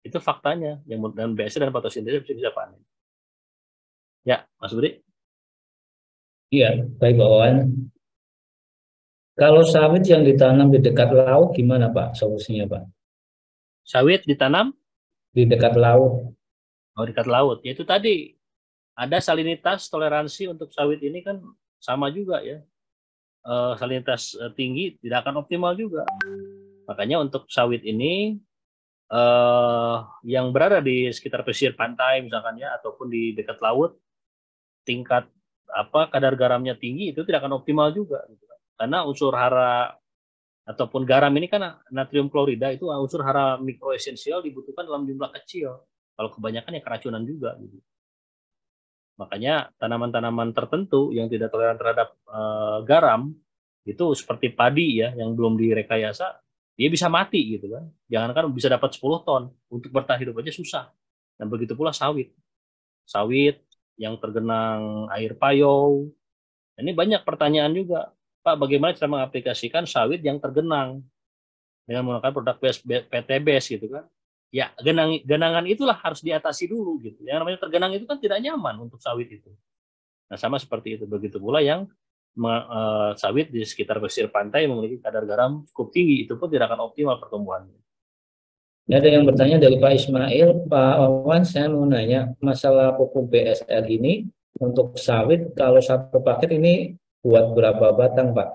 Itu faktanya. Yang menggunakan BSR dan fotosintesa masih bisa panen. Ya, Mas Budi. Iya, baik Pak Wawan. Kalau sawit yang ditanam di dekat laut gimana Pak solusinya Pak? Sawit ditanam Di dekat laut. dekat laut. Yaitu tadi ada salinitas toleransi untuk sawit ini kan sama juga ya. Salinitas tinggi tidak akan optimal juga. Makanya untuk sawit ini yang berada di sekitar pesisir pantai misalkan ya ataupun di dekat laut, tingkat kadar garamnya tinggi itu tidak akan optimal juga gitu. Karena unsur hara ataupun garam ini kan natrium klorida itu unsur hara mikroesensial dibutuhkan dalam jumlah kecil. Kalau kebanyakan ya keracunan juga gitu. Makanya tanaman-tanaman tertentu yang tidak toleran terhadap garam itu seperti padi ya yang belum direkayasa dia bisa mati gitu kan. Jangankan bisa dapat 10 ton, untuk bertahan hidup aja susah. Dan begitu pula sawit. Sawit yang tergenang air payau. Ini banyak pertanyaan juga. Pak, bagaimana cara mengaplikasikan sawit yang tergenang dengan menggunakan produk PTBS gitu kan? Ya, genangan itulah harus diatasi dulu gitu. Yang namanya tergenang itu kan tidak nyaman untuk sawit itu. Nah, sama seperti itu. Begitu pula yang sawit di sekitar pesisir pantai memiliki kadar garam cukup tinggi, itu pun tidak akan optimal pertumbuhannya. Ada yang bertanya dari Pak Ismail, Pak Wawan, saya mau nanya masalah pupuk BSR ini untuk sawit kalau satu paket ini buat berapa batang Pak?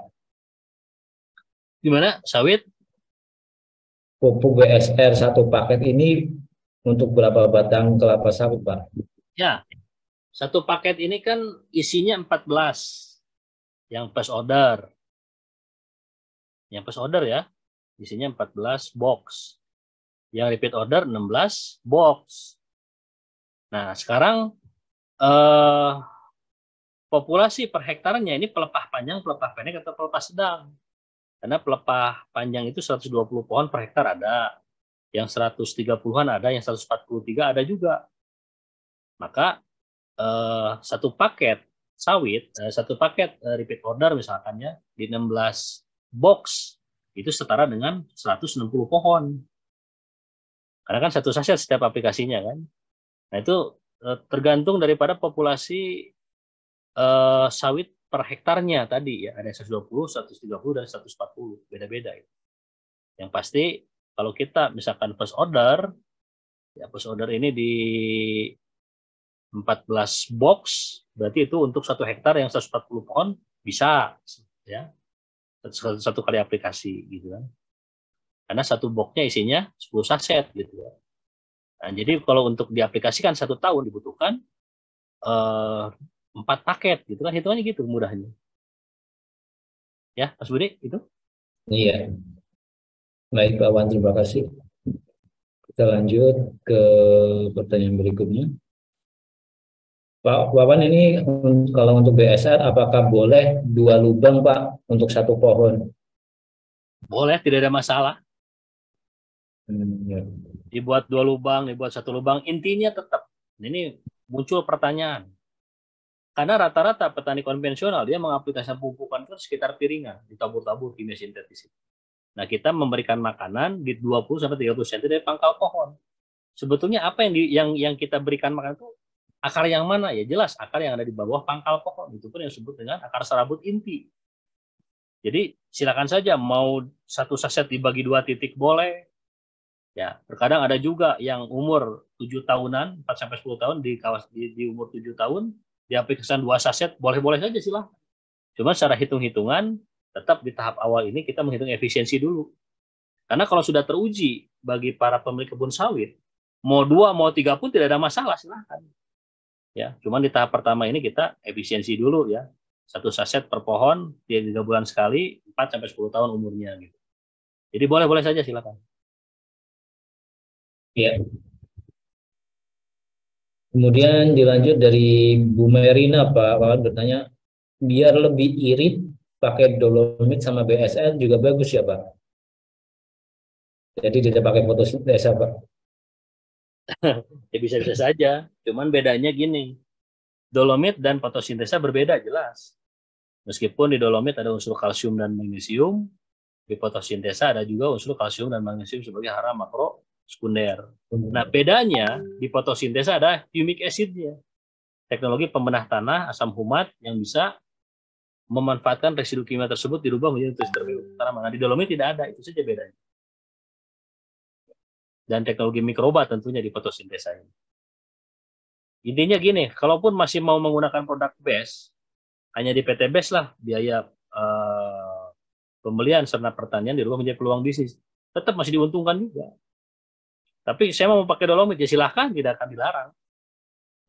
Gimana sawit? Pupuk BSR satu paket ini untuk berapa batang kelapa sawit Pak? Ya, satu paket ini kan isinya 14 yang first order. Yang first order ya, isinya 14 box. Yang repeat order 16 box. Nah, sekarang populasi per hektarnya ini pelepah panjang, pelepah pendek, atau pelepah sedang. Karena pelepah panjang itu 120 pohon per hektar ada, yang 130-an ada, yang 143 ada juga. Maka satu paket sawit, satu paket repeat order misalkan ya, di 16 box, itu setara dengan 160 pohon. Karena kan satu saset setiap aplikasinya kan. Nah itu tergantung daripada populasi sawit per hektarnya tadi ya, ada 120, 130 dan 140, beda-beda ya. Yang pasti kalau kita misalkan first order, ya first order ini di 14 box, berarti itu untuk 1 hektar yang 140 pohon bisa ya. Satu kali aplikasi gitu kan. Karena satu boxnya isinya 10 saset gitu ya. Nah, jadi kalau untuk diaplikasikan 1 tahun dibutuhkan 4 paket gitu kan, hitungannya gitu mudahnya. Ya, Mas Budi, itu. Iya, baik Pak Wan, terima kasih. Kita lanjut ke pertanyaan berikutnya. Pak Wawan, ini kalau untuk BSR apakah boleh 2 lubang Pak untuk satu pohon? Boleh, tidak ada masalah. Ya. Dibuat 2 lubang, dibuat 1 lubang, intinya tetap. Ini muncul pertanyaan. Karena rata-rata petani konvensional dia mengaplikasikan pupukan itu sekitar piringan, ditabur-tabur kimia sintetis. Nah, kita memberikan makanan di 20 sampai 30 cm dari pangkal pohon. Sebetulnya apa yang kita berikan makan itu akar yang mana? Ya jelas akar yang ada di bawah pangkal pohon. Itu pun yang disebut dengan akar serabut inti. Jadi silakan saja mau satu saset dibagi 2 titik boleh. Ya, terkadang ada juga yang umur 7 tahunan, 4 sampai 10 tahun di umur 7 tahun diaplikasikan 2 saset, boleh-boleh saja silahkan. Cuma secara hitung-hitungan tetap di tahap awal ini kita menghitung efisiensi dulu. Karena kalau sudah teruji bagi para pemilik kebun sawit, mau 2 mau 3 pun tidak ada masalah, silahkan. Ya, cuman di tahap pertama ini kita efisiensi dulu ya. Satu saset per pohon 3 bulan sekali, 4 sampai 10 tahun umurnya gitu. Jadi boleh-boleh saja silakan. Ya. Kemudian dilanjut dari Bu Merina, Pak Wawan bertanya, biar lebih irit pakai dolomit sama BSR juga bagus ya, Pak? Jadi tidak pakai fotosintesa, Pak? Ya bisa-bisa saja. Cuman bedanya gini, dolomit dan fotosintesa berbeda jelas. Meskipun di dolomit ada unsur kalsium dan magnesium, di fotosintesa ada juga unsur kalsium dan magnesium sebagai hara makro sekunder. Nah, bedanya di fotosintesa ada humic acid-nya. Teknologi pembenah tanah asam humat yang bisa memanfaatkan residu kimia tersebut dirubah menjadi nutrisi tanaman. Nah, di dolomit tidak ada, itu saja bedanya. Dan teknologi mikroba tentunya di fotosintesa ini. Intinya gini, kalaupun masih mau menggunakan produk base, hanya di PT Base lah biaya pembelian serta pertanian dirubah menjadi peluang bisnis. Tetap masih diuntungkan juga. Tapi saya mau pakai dolomit, ya silahkan, tidak akan dilarang.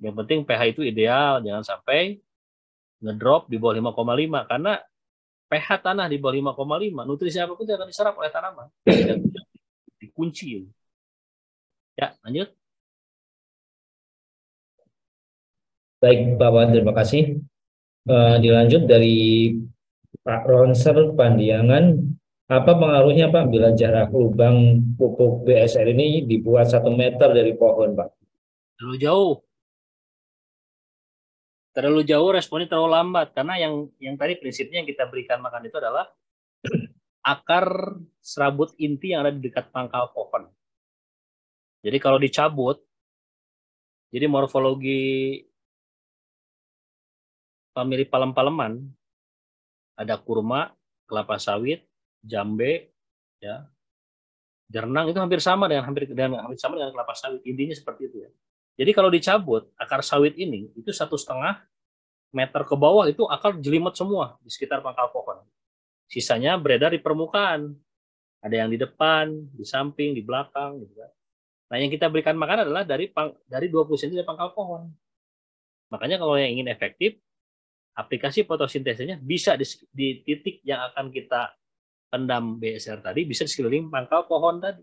Yang penting pH itu ideal, jangan sampai ngedrop di bawah 5,5 karena pH tanah di bawah 5,5 nutrisi apapun tidak akan diserap oleh tanaman. Dikunci. Ya, lanjut. Baik, Pak Wawan, terima kasih. Dilanjut dari Pak Ronser Pandiangan, apa pengaruhnya Pak bila jarak lubang pupuk BSR ini dibuat 1 meter dari pohon, Pak? Terlalu jauh responnya terlalu lambat karena yang tadi prinsipnya yang kita berikan makan itu adalah akar serabut inti yang ada di dekat pangkal pohon. Jadi kalau dicabut, jadi morfologi famili palem-paleman ada kurma, kelapa sawit, jambe, ya, jernang itu hampir sama dengan kelapa sawit. Intinya seperti itu ya. Jadi kalau dicabut akar sawit ini itu 1,5 meter ke bawah itu akar jelimet semua di sekitar pangkal pohon. Sisanya beredar di permukaan. Ada yang di depan, di samping, di belakang, gitu kan. Nah, yang kita berikan makan adalah dari 20 cm dari pangkal pohon. Makanya kalau yang ingin efektif, aplikasi fotosintesanya bisa di titik yang akan kita pendam BSR tadi, bisa di sekeliling pangkal pohon tadi.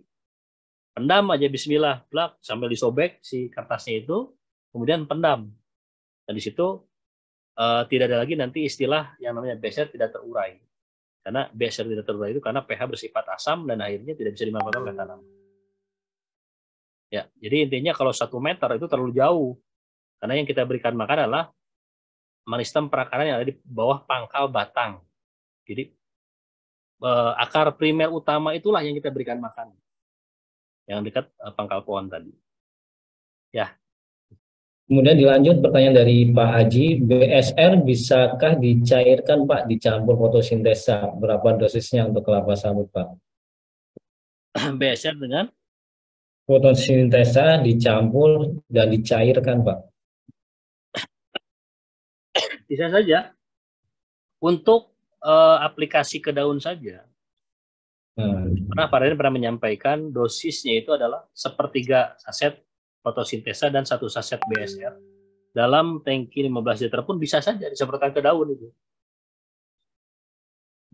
Pendam aja bismillah, blak, sambil disobek si kertasnya itu, kemudian pendam. Dan di situ tidak ada lagi nanti istilah yang namanya BSR tidak terurai. Karena BSR tidak terurai itu karena pH bersifat asam dan akhirnya tidak bisa dimanfaatkan oleh tanaman. Ya, jadi intinya kalau 1 meter itu terlalu jauh. Karena yang kita berikan makan adalah meristem perakaran yang ada di bawah pangkal batang. Jadi akar primer utama itulah yang kita berikan makan. Yang dekat pangkal pohon tadi. Ya. Kemudian dilanjut pertanyaan dari Pak Haji, BSR bisakah dicairkan Pak dicampur fotosintesa? Berapa dosisnya untuk kelapa sawit Pak? BSR dengan Fotosintesa dicampur dan dicairkan Pak? bisa saja untuk aplikasi ke daun saja. Karena Pak Raden pernah menyampaikan dosisnya itu adalah 1/3 saset fotosintesa dan 1 saset BSR. Dalam tangki 15 liter pun bisa saja disemprotkan ke daun itu.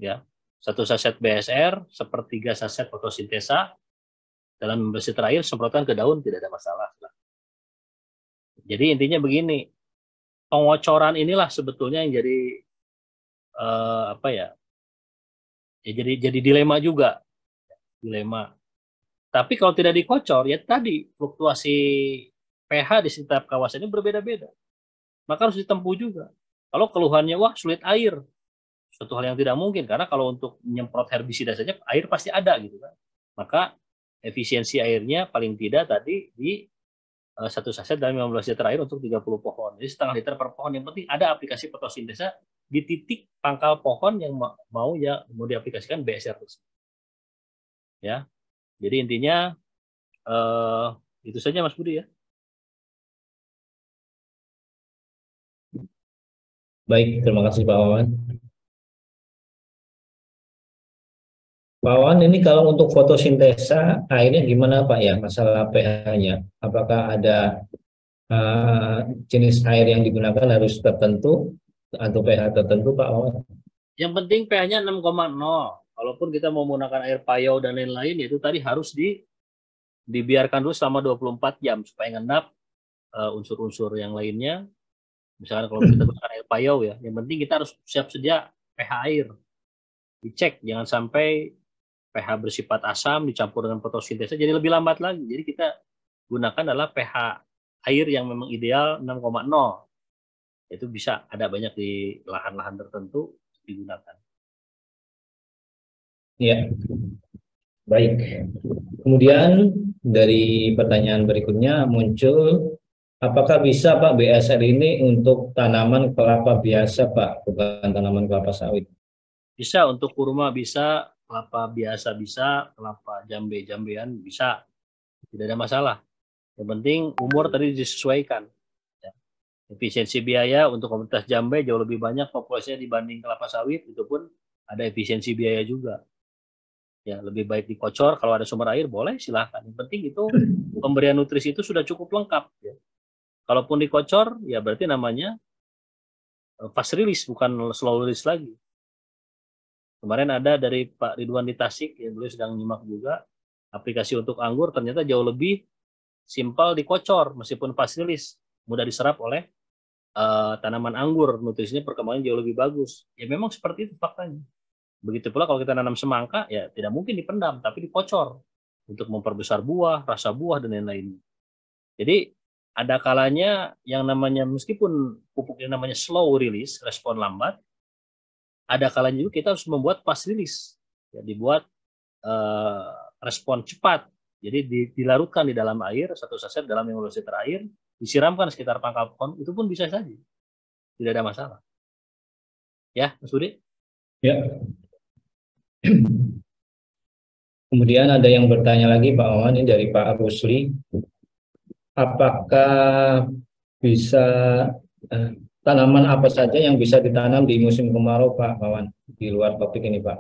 Ya, 1 saset BSR, 1/3 saset fotosintesa, dalam 15 liter air semprotkan ke daun tidak ada masalah. Jadi intinya begini, pengocoran inilah sebetulnya yang jadi jadi dilema juga. Dilema. Tapi kalau tidak dikocor, ya tadi fluktuasi pH di setiap kawasan ini berbeda-beda. Maka harus ditempuh juga. Kalau keluhannya, wah sulit air, suatu hal yang tidak mungkin. Karena kalau untuk menyemprot herbisida saja, air pasti ada gitu kan. Maka efisiensi airnya paling tidak tadi di 1 saset dalam 15 liter air untuk 30 pohon. Jadi 0,5 liter per pohon. Yang penting ada aplikasi fotosintesa di titik pangkal pohon yang mau diaplikasikan BSR tersebut. Ya, jadi intinya itu saja Mas Budi ya. Baik, terima kasih Pak Wawan. Pak Wawan, ini kalau untuk fotosintesa airnya gimana Pak ya, masalah pH-nya? Apakah ada jenis air yang digunakan harus tertentu atau pH tertentu Pak Wawan? Yang penting pH-nya 6,0. Kalaupun kita mau menggunakan air payau dan lain-lain, itu tadi harus dibiarkan dulu selama 24 jam supaya ngendap unsur-unsur yang lainnya. Misalkan kalau kita gunakan air payau ya, yang penting kita harus siap sedia pH air. Dicek, jangan sampai pH bersifat asam dicampur dengan fotosintesa jadi lebih lambat lagi. Jadi kita gunakan adalah pH air yang memang ideal 6,0. Itu bisa ada banyak di lahan-lahan tertentu digunakan. Ya, baik. Kemudian dari pertanyaan berikutnya muncul, apakah bisa Pak BSR ini untuk tanaman kelapa biasa Pak, bukan tanaman kelapa sawit? Bisa untuk kurma bisa, kelapa biasa bisa, kelapa jambe-jambean bisa. Tidak ada masalah. Yang penting umur tadi disesuaikan. Ya. Efisiensi biaya untuk komunitas jambe jauh lebih banyak populasinya dibanding kelapa sawit, itu pun ada efisiensi biaya juga. Ya, lebih baik dikocor, kalau ada sumber air boleh silahkan. Yang penting itu pemberian nutrisi itu sudah cukup lengkap. Ya. Kalaupun dikocor, ya berarti namanya fast release, bukan slow release lagi. Kemarin ada dari Pak Ridwan di Tasik, yang beliau sedang nyimak juga, aplikasi untuk anggur ternyata jauh lebih simpel dikocor, meskipun fast release, mudah diserap oleh tanaman anggur, nutrisinya perkembangan jauh lebih bagus. Ya memang seperti itu faktanya. Begitu pula kalau kita nanam semangka, ya tidak mungkin dipendam, tapi dikocor untuk memperbesar buah, rasa buah, dan lain-lain. Jadi ada kalanya yang namanya, meskipun pupuk yang namanya slow release, respon lambat, ada kalanya juga kita harus membuat fast release, ya, dibuat respon cepat. Jadi dilarutkan di dalam air, satu saset dalam 15 liter air, disiramkan sekitar pangkal pohon, itu pun bisa saja. Tidak ada masalah. Ya, Mas Budi? Ya. Kemudian ada yang bertanya lagi Pak Wawan, ini dari Pak Rusli. Apakah bisa tanaman apa saja yang bisa ditanam di musim kemarau Pak Wawan, di luar topik ini Pak?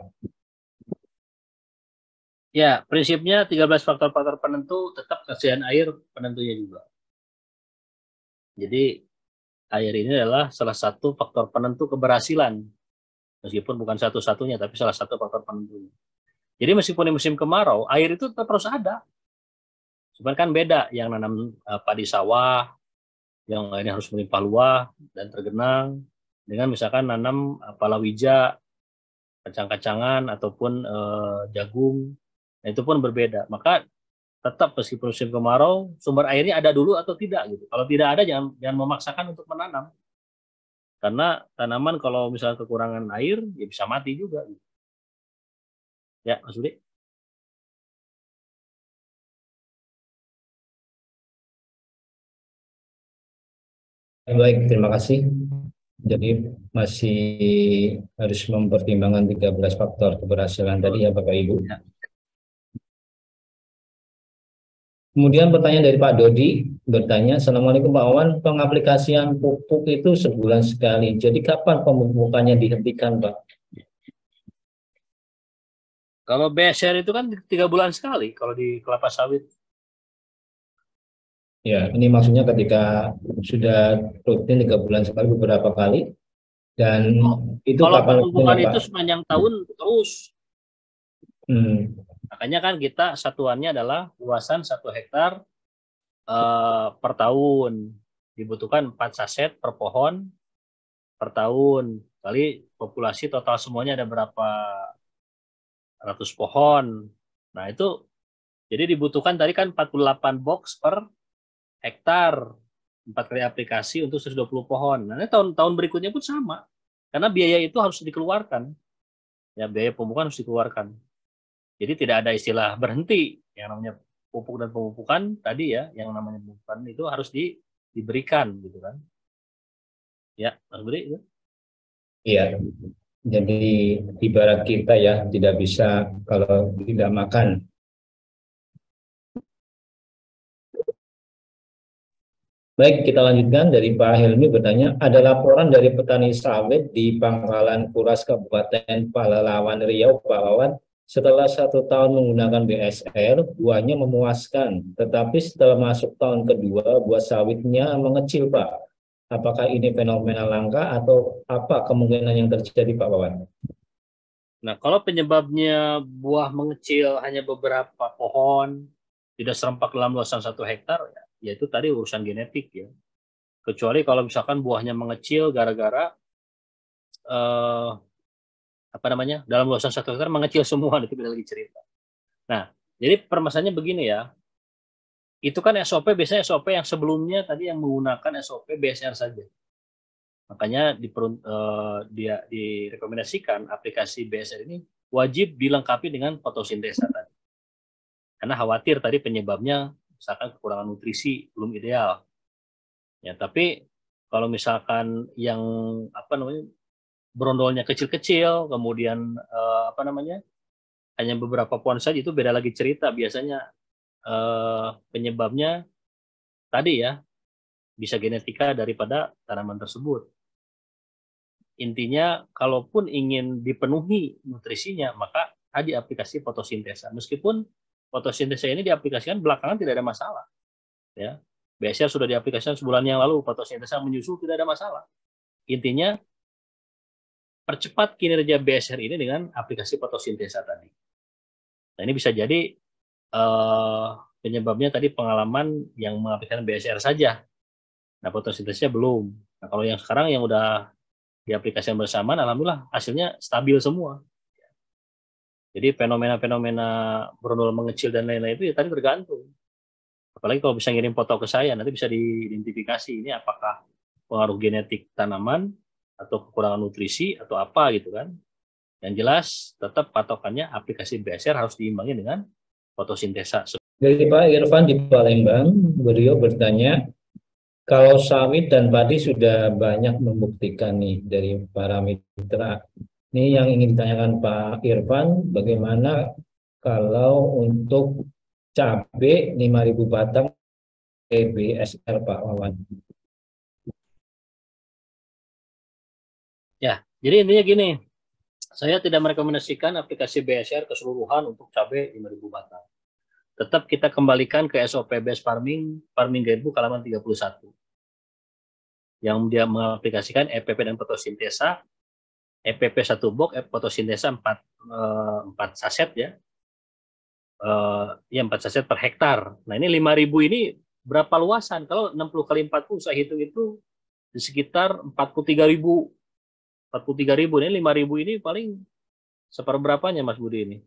Ya, prinsipnya 13 faktor-faktor penentu, tetap kesediaan air penentunya juga. Jadi air ini adalah salah satu faktor penentu keberhasilan. Meskipun bukan satu-satunya, tapi salah satu faktor penentunya. Jadi meskipun di musim kemarau, air itu tetap harus ada. Cuman kan beda, yang nanam padi sawah, yang lainnya harus melimpah luah dan tergenang, dengan misalkan nanam palawija, kacang-kacangan, ataupun jagung, nah, itu pun berbeda. Maka tetap meskipun musim kemarau, sumber airnya ada dulu atau tidak gitu. Kalau tidak ada, jangan memaksakan untuk menanam. Karena tanaman kalau misalnya kekurangan air, ya bisa mati juga. Gitu. Ya, Mas Budi. Baik, terima kasih. Jadi masih harus mempertimbangkan 13 faktor keberhasilan tadi ya Bapak Ibu. Ya. Kemudian pertanyaan dari Pak Dodi bertanya, Assalamualaikum Pak Wawan, pengaplikasian pupuk itu sebulan sekali. Jadi kapan pemupukannya dihentikan Pak? Kalau BSR itu kan 3 bulan sekali kalau di kelapa sawit. Ya, ini maksudnya ketika sudah rutin 3 bulan sekali beberapa kali, dan itu Kalau kapan waktunya pemupukan Pak? itu sepanjang tahun terus. Hmm. Makanya kan kita satuannya adalah luasan 1 hektar per tahun. Dibutuhkan 4 saset per pohon per tahun. Kali populasi total semuanya ada berapa ratus pohon. Nah itu jadi dibutuhkan tadi kan 48 box per hektar. 4 kali aplikasi untuk 120 pohon. Nah, tahun-tahun berikutnya pun sama. Karena biaya itu harus dikeluarkan. Ya, biaya pemupukan harus dikeluarkan. Jadi tidak ada istilah berhenti. Yang namanya pupuk dan pemupukan tadi ya, yang namanya pemupukan itu harus diberikan gitu kan. Ya, Mas Budi itu. Iya, jadi ibarat kita ya tidak bisa kalau tidak makan. Baik, kita lanjutkan dari Pak Helmi bertanya, ada laporan dari petani sawit di Pangkalan Kuras Kabupaten Pelalawan Riau, Pak Wawan, setelah 1 tahun menggunakan BSR, buahnya memuaskan. Tetapi setelah masuk tahun kedua, buah sawitnya mengecil, Pak. Apakah ini fenomena langka atau apa kemungkinan yang terjadi, Pak Wawan? Nah, kalau penyebabnya buah mengecil hanya beberapa pohon, tidak serempak dalam luasan 1 hektar, ya itu tadi urusan genetik ya. Kecuali kalau misalkan buahnya mengecil gara-gara eh, apa namanya dalam luasan 1 hektar mengecil semua, itu beda lagi cerita. Nah, jadi permasalahannya begini ya, itu kan SOP biasanya SOP yang sebelumnya tadi yang menggunakan SOP BSR saja. Makanya dia direkomendasikan aplikasi BSR ini wajib dilengkapi dengan fotosintesa tadi. Karena khawatir tadi penyebabnya misalkan kekurangan nutrisi belum ideal. Ya, tapi kalau misalkan yang apa namanya brondolnya kecil-kecil, kemudian apa namanya hanya beberapa pohon saja, itu beda lagi cerita. Biasanya penyebabnya tadi ya bisa genetika daripada tanaman tersebut. Intinya kalaupun ingin dipenuhi nutrisinya, maka ada aplikasi fotosintesa. Meskipun fotosintesa ini diaplikasikan belakangan tidak ada masalah, ya. BSR sudah diaplikasikan sebulan yang lalu, fotosintesa menyusul tidak ada masalah. Intinya percepat kinerja BSR ini dengan aplikasi fotosintesa tadi. Nah, ini bisa jadi penyebabnya tadi pengalaman yang mengaplikasikan BSR saja. Nah, fotosintesnya belum. Nah, kalau yang sekarang yang udah diaplikasikan bersamaan, alhamdulillah hasilnya stabil semua. Jadi fenomena-fenomena brondol mengecil dan lain-lain itu ya tadi tergantung. Apalagi kalau bisa ngirim foto ke saya, nanti bisa diidentifikasi ini apakah pengaruh genetik tanaman atau kekurangan nutrisi atau apa gitu kan. Yang jelas tetap patokannya aplikasi BSR harus diimbangi dengan fotosintesa. Dari Pak Irfan di Palembang, beliau bertanya, kalau sawit dan padi sudah banyak membuktikan nih dari para mitra. Ini yang ingin ditanyakan Pak Irfan, bagaimana kalau untuk cabai 5.000 batang EBSR Pak Wawan? Ya, jadi intinya gini, saya tidak merekomendasikan aplikasi BSR keseluruhan untuk cabai 5.000 batang. Tetap kita kembalikan ke SOP Base Farming, Farming Guidebook halaman 31. Yang dia mengaplikasikan EPP dan fotosintesa, EPP 1 box, fotosintesa 4 saset ya. Ya 4 saset per hektar. Nah ini 5.000 ini berapa luasan? Kalau 60 kali 40 saya hitung itu di sekitar 43.000. 43.000 ini 5.000 ini paling seperberapanya Mas Budi ini?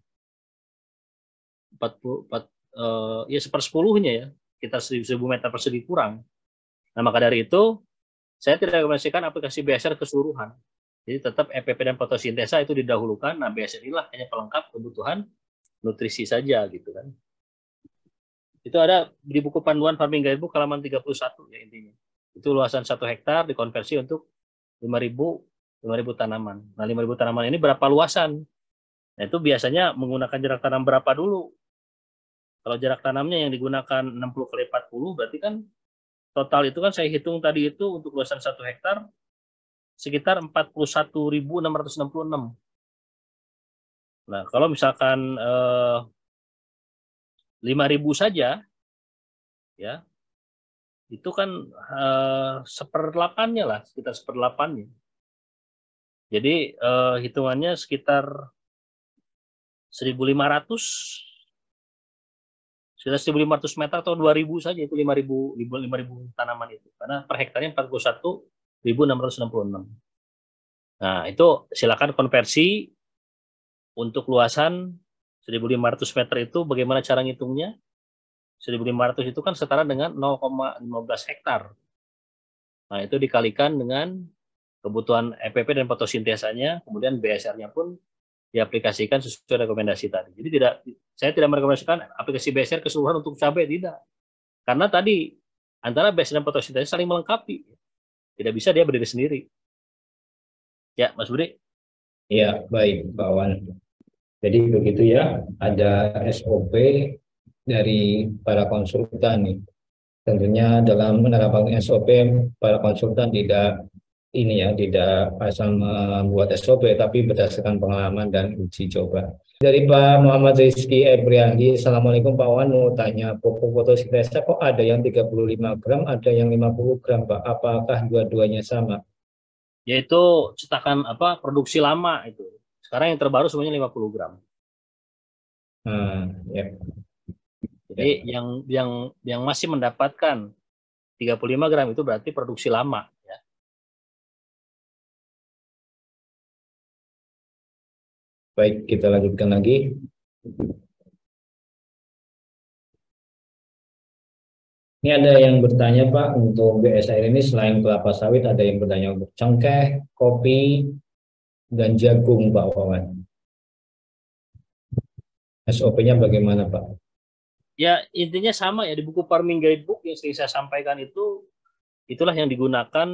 44 ya sepersepuluhnya ya. Kita 1.000 meter persegi kurang. Nah maka dari itu saya tidak rekomendasikan aplikasi BSR keseluruhan. Jadi tetap EPP dan fotosintesa itu didahulukan. Nah BSR inilah hanya pelengkap kebutuhan nutrisi saja gitu kan. Itu ada di buku panduan Farming Guidebook halaman 31 ya intinya. Itu luasan 1 hektar dikonversi untuk 5.000 tanaman. Nah 5.000 tanaman ini berapa luasan? Nah itu biasanya menggunakan jarak tanam berapa dulu? Kalau jarak tanamnya yang digunakan 60 kali 40 berarti kan total itu kan saya hitung tadi itu untuk luasan 1 hektar sekitar 41.666. Nah, kalau misalkan 5.000 saja ya, itu kan seperdelapannya lah, sekitar seperdelapannya. Jadi hitungannya sekitar 1.500 sekitar 1.500 meter atau 2.000 saja itu 5.000 tanaman itu. Karena per hektarnya 41.666. Nah, itu silakan konversi untuk luasan 1.500 meter itu bagaimana cara ngitungnya? 1.500 itu kan setara dengan 0,15 hektar. Nah, itu dikalikan dengan kebutuhan EPP dan fotosintesanya, kemudian BSR-nya pun diaplikasikan sesuai rekomendasi tadi. Jadi saya tidak merekomendasikan aplikasi BSR keseluruhan untuk cabai, tidak. Karena tadi antara BSR dan fotosintesa saling melengkapi. Tidak bisa dia berdiri sendiri. Ya, Mas Budi. Ya, baik, Pak Wan. Jadi begitu ya, ada SOP dari para konsultan nih. Tentunya dalam menerapkan SOP, para konsultan tidak ini ya, tidak asal membuat SOP, tapi berdasarkan pengalaman dan uji coba. Dari Pak Muhammad Rizky Ebriandi, Assalamualaikum Pak Wan, mau tanya, pupuk fotosintesa kok ada yang 35 gram, ada yang 50 gram Pak, apakah dua-duanya sama? Yaitu cetakan apa produksi lama itu. Sekarang yang terbaru semuanya 50 gram. Ya, Jadi ya. yang masih mendapatkan 35 gram itu berarti produksi lama ya. Baik, kita lanjutkan lagi. Ini ada yang bertanya Pak, untuk BSR ini selain kelapa sawit ada yang bertanya untuk cengkeh, kopi, dan jagung Pak Wawan. SOP-nya bagaimana Pak? Ya intinya sama ya di buku Farming Guidebook yang sering saya sampaikan itu itulah yang digunakan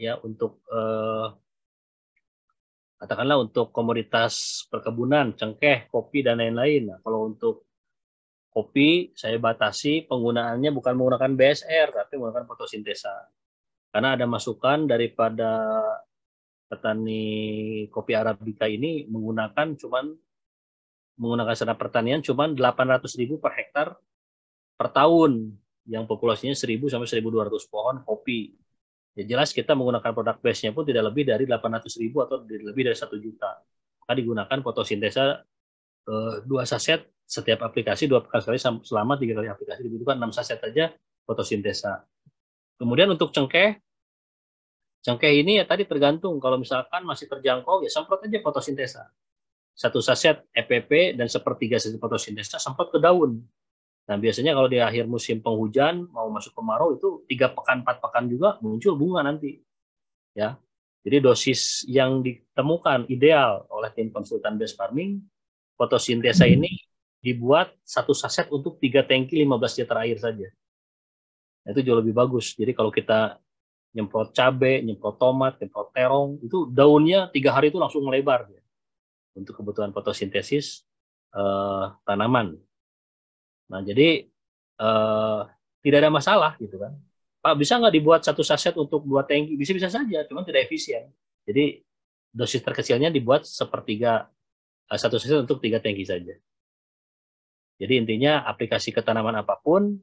ya untuk katakanlah untuk komoditas perkebunan, cengkeh, kopi dan lain-lain. Nah, kalau untuk kopi saya batasi penggunaannya bukan menggunakan BSR tapi menggunakan fotosintesa. Karena ada masukan daripada petani kopi Arabica ini menggunakan sarana pertanian cuman 800.000 per hektar per tahun yang populasinya 1.000 sampai 1.200 pohon kopi. Ya jelas kita menggunakan produk base-nya pun tidak lebih dari 800.000 atau lebih dari 1 juta. Maka digunakan fotosintesa 2 saset setiap aplikasi 2 pekan sekali selama 3 kali aplikasi dibutuhkan 6 saset saja fotosintesa. Kemudian untuk cengkeh ini ya tadi tergantung kalau misalkan masih terjangkau ya semprot aja fotosintesa. 1 saset EPP dan sepertiga saset fotosintesa semprot ke daun. Nah biasanya kalau di akhir musim penghujan mau masuk kemarau itu 3 pekan 4 pekan juga muncul bunga nanti ya. Jadi dosis yang ditemukan ideal oleh tim konsultan base farming fotosintesa ini dibuat 1 saset untuk 3 tangki 15 liter air saja. Nah, itu jauh lebih bagus. Jadi kalau kita nyemprot cabai, nyemprot tomat, nyemprot terong, itu daunnya 3 hari itu langsung melebar ya, untuk kebutuhan fotosintesis tanaman. Nah jadi tidak ada masalah gitu kan. Pak bisa nggak dibuat 1 saset untuk 2 tangki? Bisa-bisa saja, cuma tidak efisien. Jadi dosis terkecilnya dibuat 1 saset untuk 3 tangki saja. Jadi intinya aplikasi ke tanaman apapun,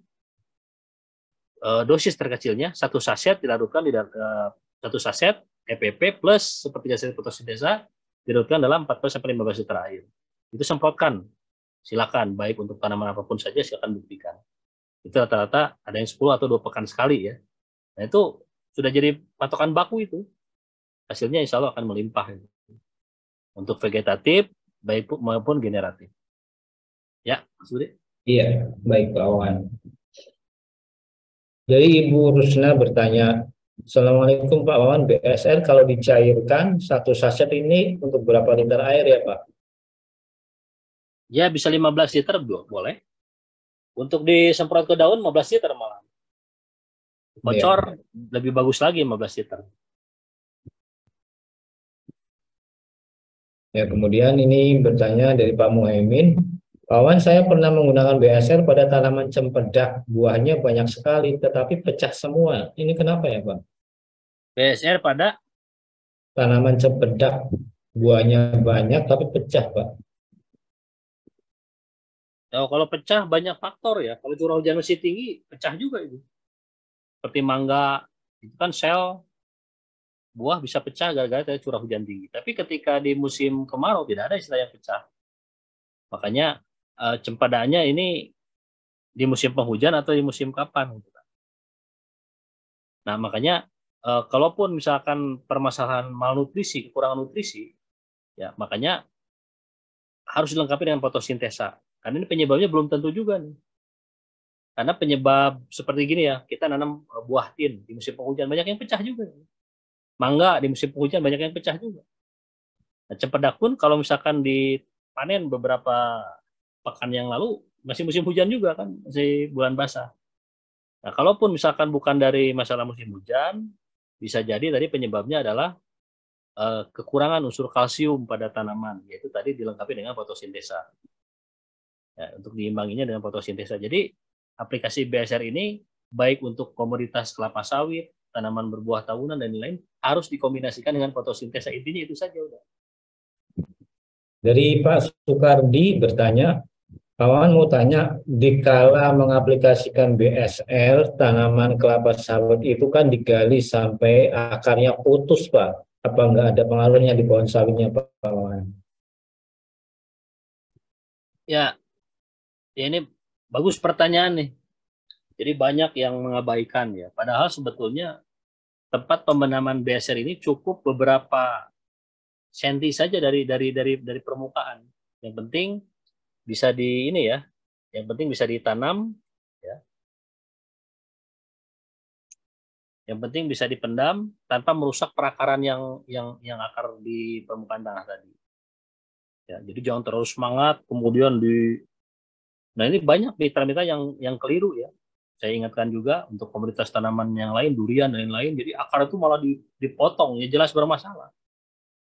dosis terkecilnya 1 saset dilarutkan di 1 saset EPP plus sepertiga saset fotosintesa dilarutkan dalam 14 sampai 15 liter air. Itu semprotkan. Silakan, baik untuk tanaman apapun saja silakan buktikan. Itu rata-rata ada yang 10 atau 2 pekan sekali ya. Nah itu sudah jadi patokan baku itu. Hasilnya insya Allah akan melimpah. Untuk vegetatif baik maupun generatif. Ya, Mas Budi. Iya, baik Pak Wawan. Jadi Ibu Rusna bertanya, Assalamualaikum Pak Wawan, BSR kalau dicairkan 1 saset ini untuk berapa liter air ya Pak? Ya bisa 15 liter boleh. Untuk disemprot ke daun 15 liter malah. Bocor Ya. lebih bagus lagi 15 liter. Ya, kemudian ini bertanya dari Pak Muhaimin, Kawan saya pernah menggunakan BSR pada tanaman cempedak, buahnya banyak sekali, tetapi pecah semua. Ini kenapa ya Pak? BSR pada Tanaman cempedak, buahnya banyak tapi pecah Pak. kalau pecah banyak faktor ya. Kalau curah hujan masih tinggi, pecah juga itu. Seperti mangga, itu kan sel buah bisa pecah gara-gara curah hujan tinggi. Tapi ketika di musim kemarau tidak ada istilah yang pecah. Makanya cempadaannya ini di musim penghujan atau di musim kapan. Nah makanya kalaupun misalkan permasalahan malnutrisi, kekurangan nutrisi, ya makanya harus dilengkapi dengan fotosintesa. Karena ini penyebabnya belum tentu juga nih. Karena penyebab seperti gini ya, kita nanam buah tin di musim penghujan banyak yang pecah juga. Mangga di musim penghujan banyak yang pecah juga. Nah, cempedak pun kalau misalkan dipanen beberapa pekan yang lalu masih musim hujan juga kan, masih bulan basah. Nah, kalaupun misalkan bukan dari masalah musim hujan, bisa jadi tadi penyebabnya adalah kekurangan unsur kalsium pada tanaman, yaitu tadi dilengkapi dengan fotosintesa. Ya, untuk diimbanginya dengan fotosintesa. Jadi aplikasi BSR ini baik untuk komoditas kelapa sawit, tanaman berbuah tahunan dan lain-lain harus dikombinasikan dengan fotosintesa. Intinya itu saja udah. Dari Pak Sukardi bertanya, kawan mau tanya, dikala mengaplikasikan BSR tanaman kelapa sawit itu kan digali sampai akarnya putus, Pak. Apa nggak ada pengaruhnya di pohon sawitnya, Pak Wawan? Ya, ini bagus pertanyaan nih. Jadi banyak yang mengabaikan ya. Padahal sebetulnya tempat pembenaman BSR ini cukup beberapa senti saja dari permukaan. Yang penting bisa di ini ya. Yang penting bisa ditanam ya. Yang penting bisa dipendam tanpa merusak perakaran yang akar di permukaan tanah tadi. Ya, jadi jangan terlalu semangat kemudian di. Nah ini banyak mitra-mitra yang keliru ya. Saya ingatkan juga untuk komoditas tanaman yang lain, durian dan lain-lain. Jadi akar itu malah dipotong, ya jelas bermasalah.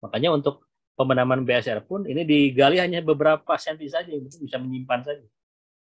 Makanya untuk pembenaman BSR pun ini digali hanya beberapa senti saja, yang bisa menyimpan saja.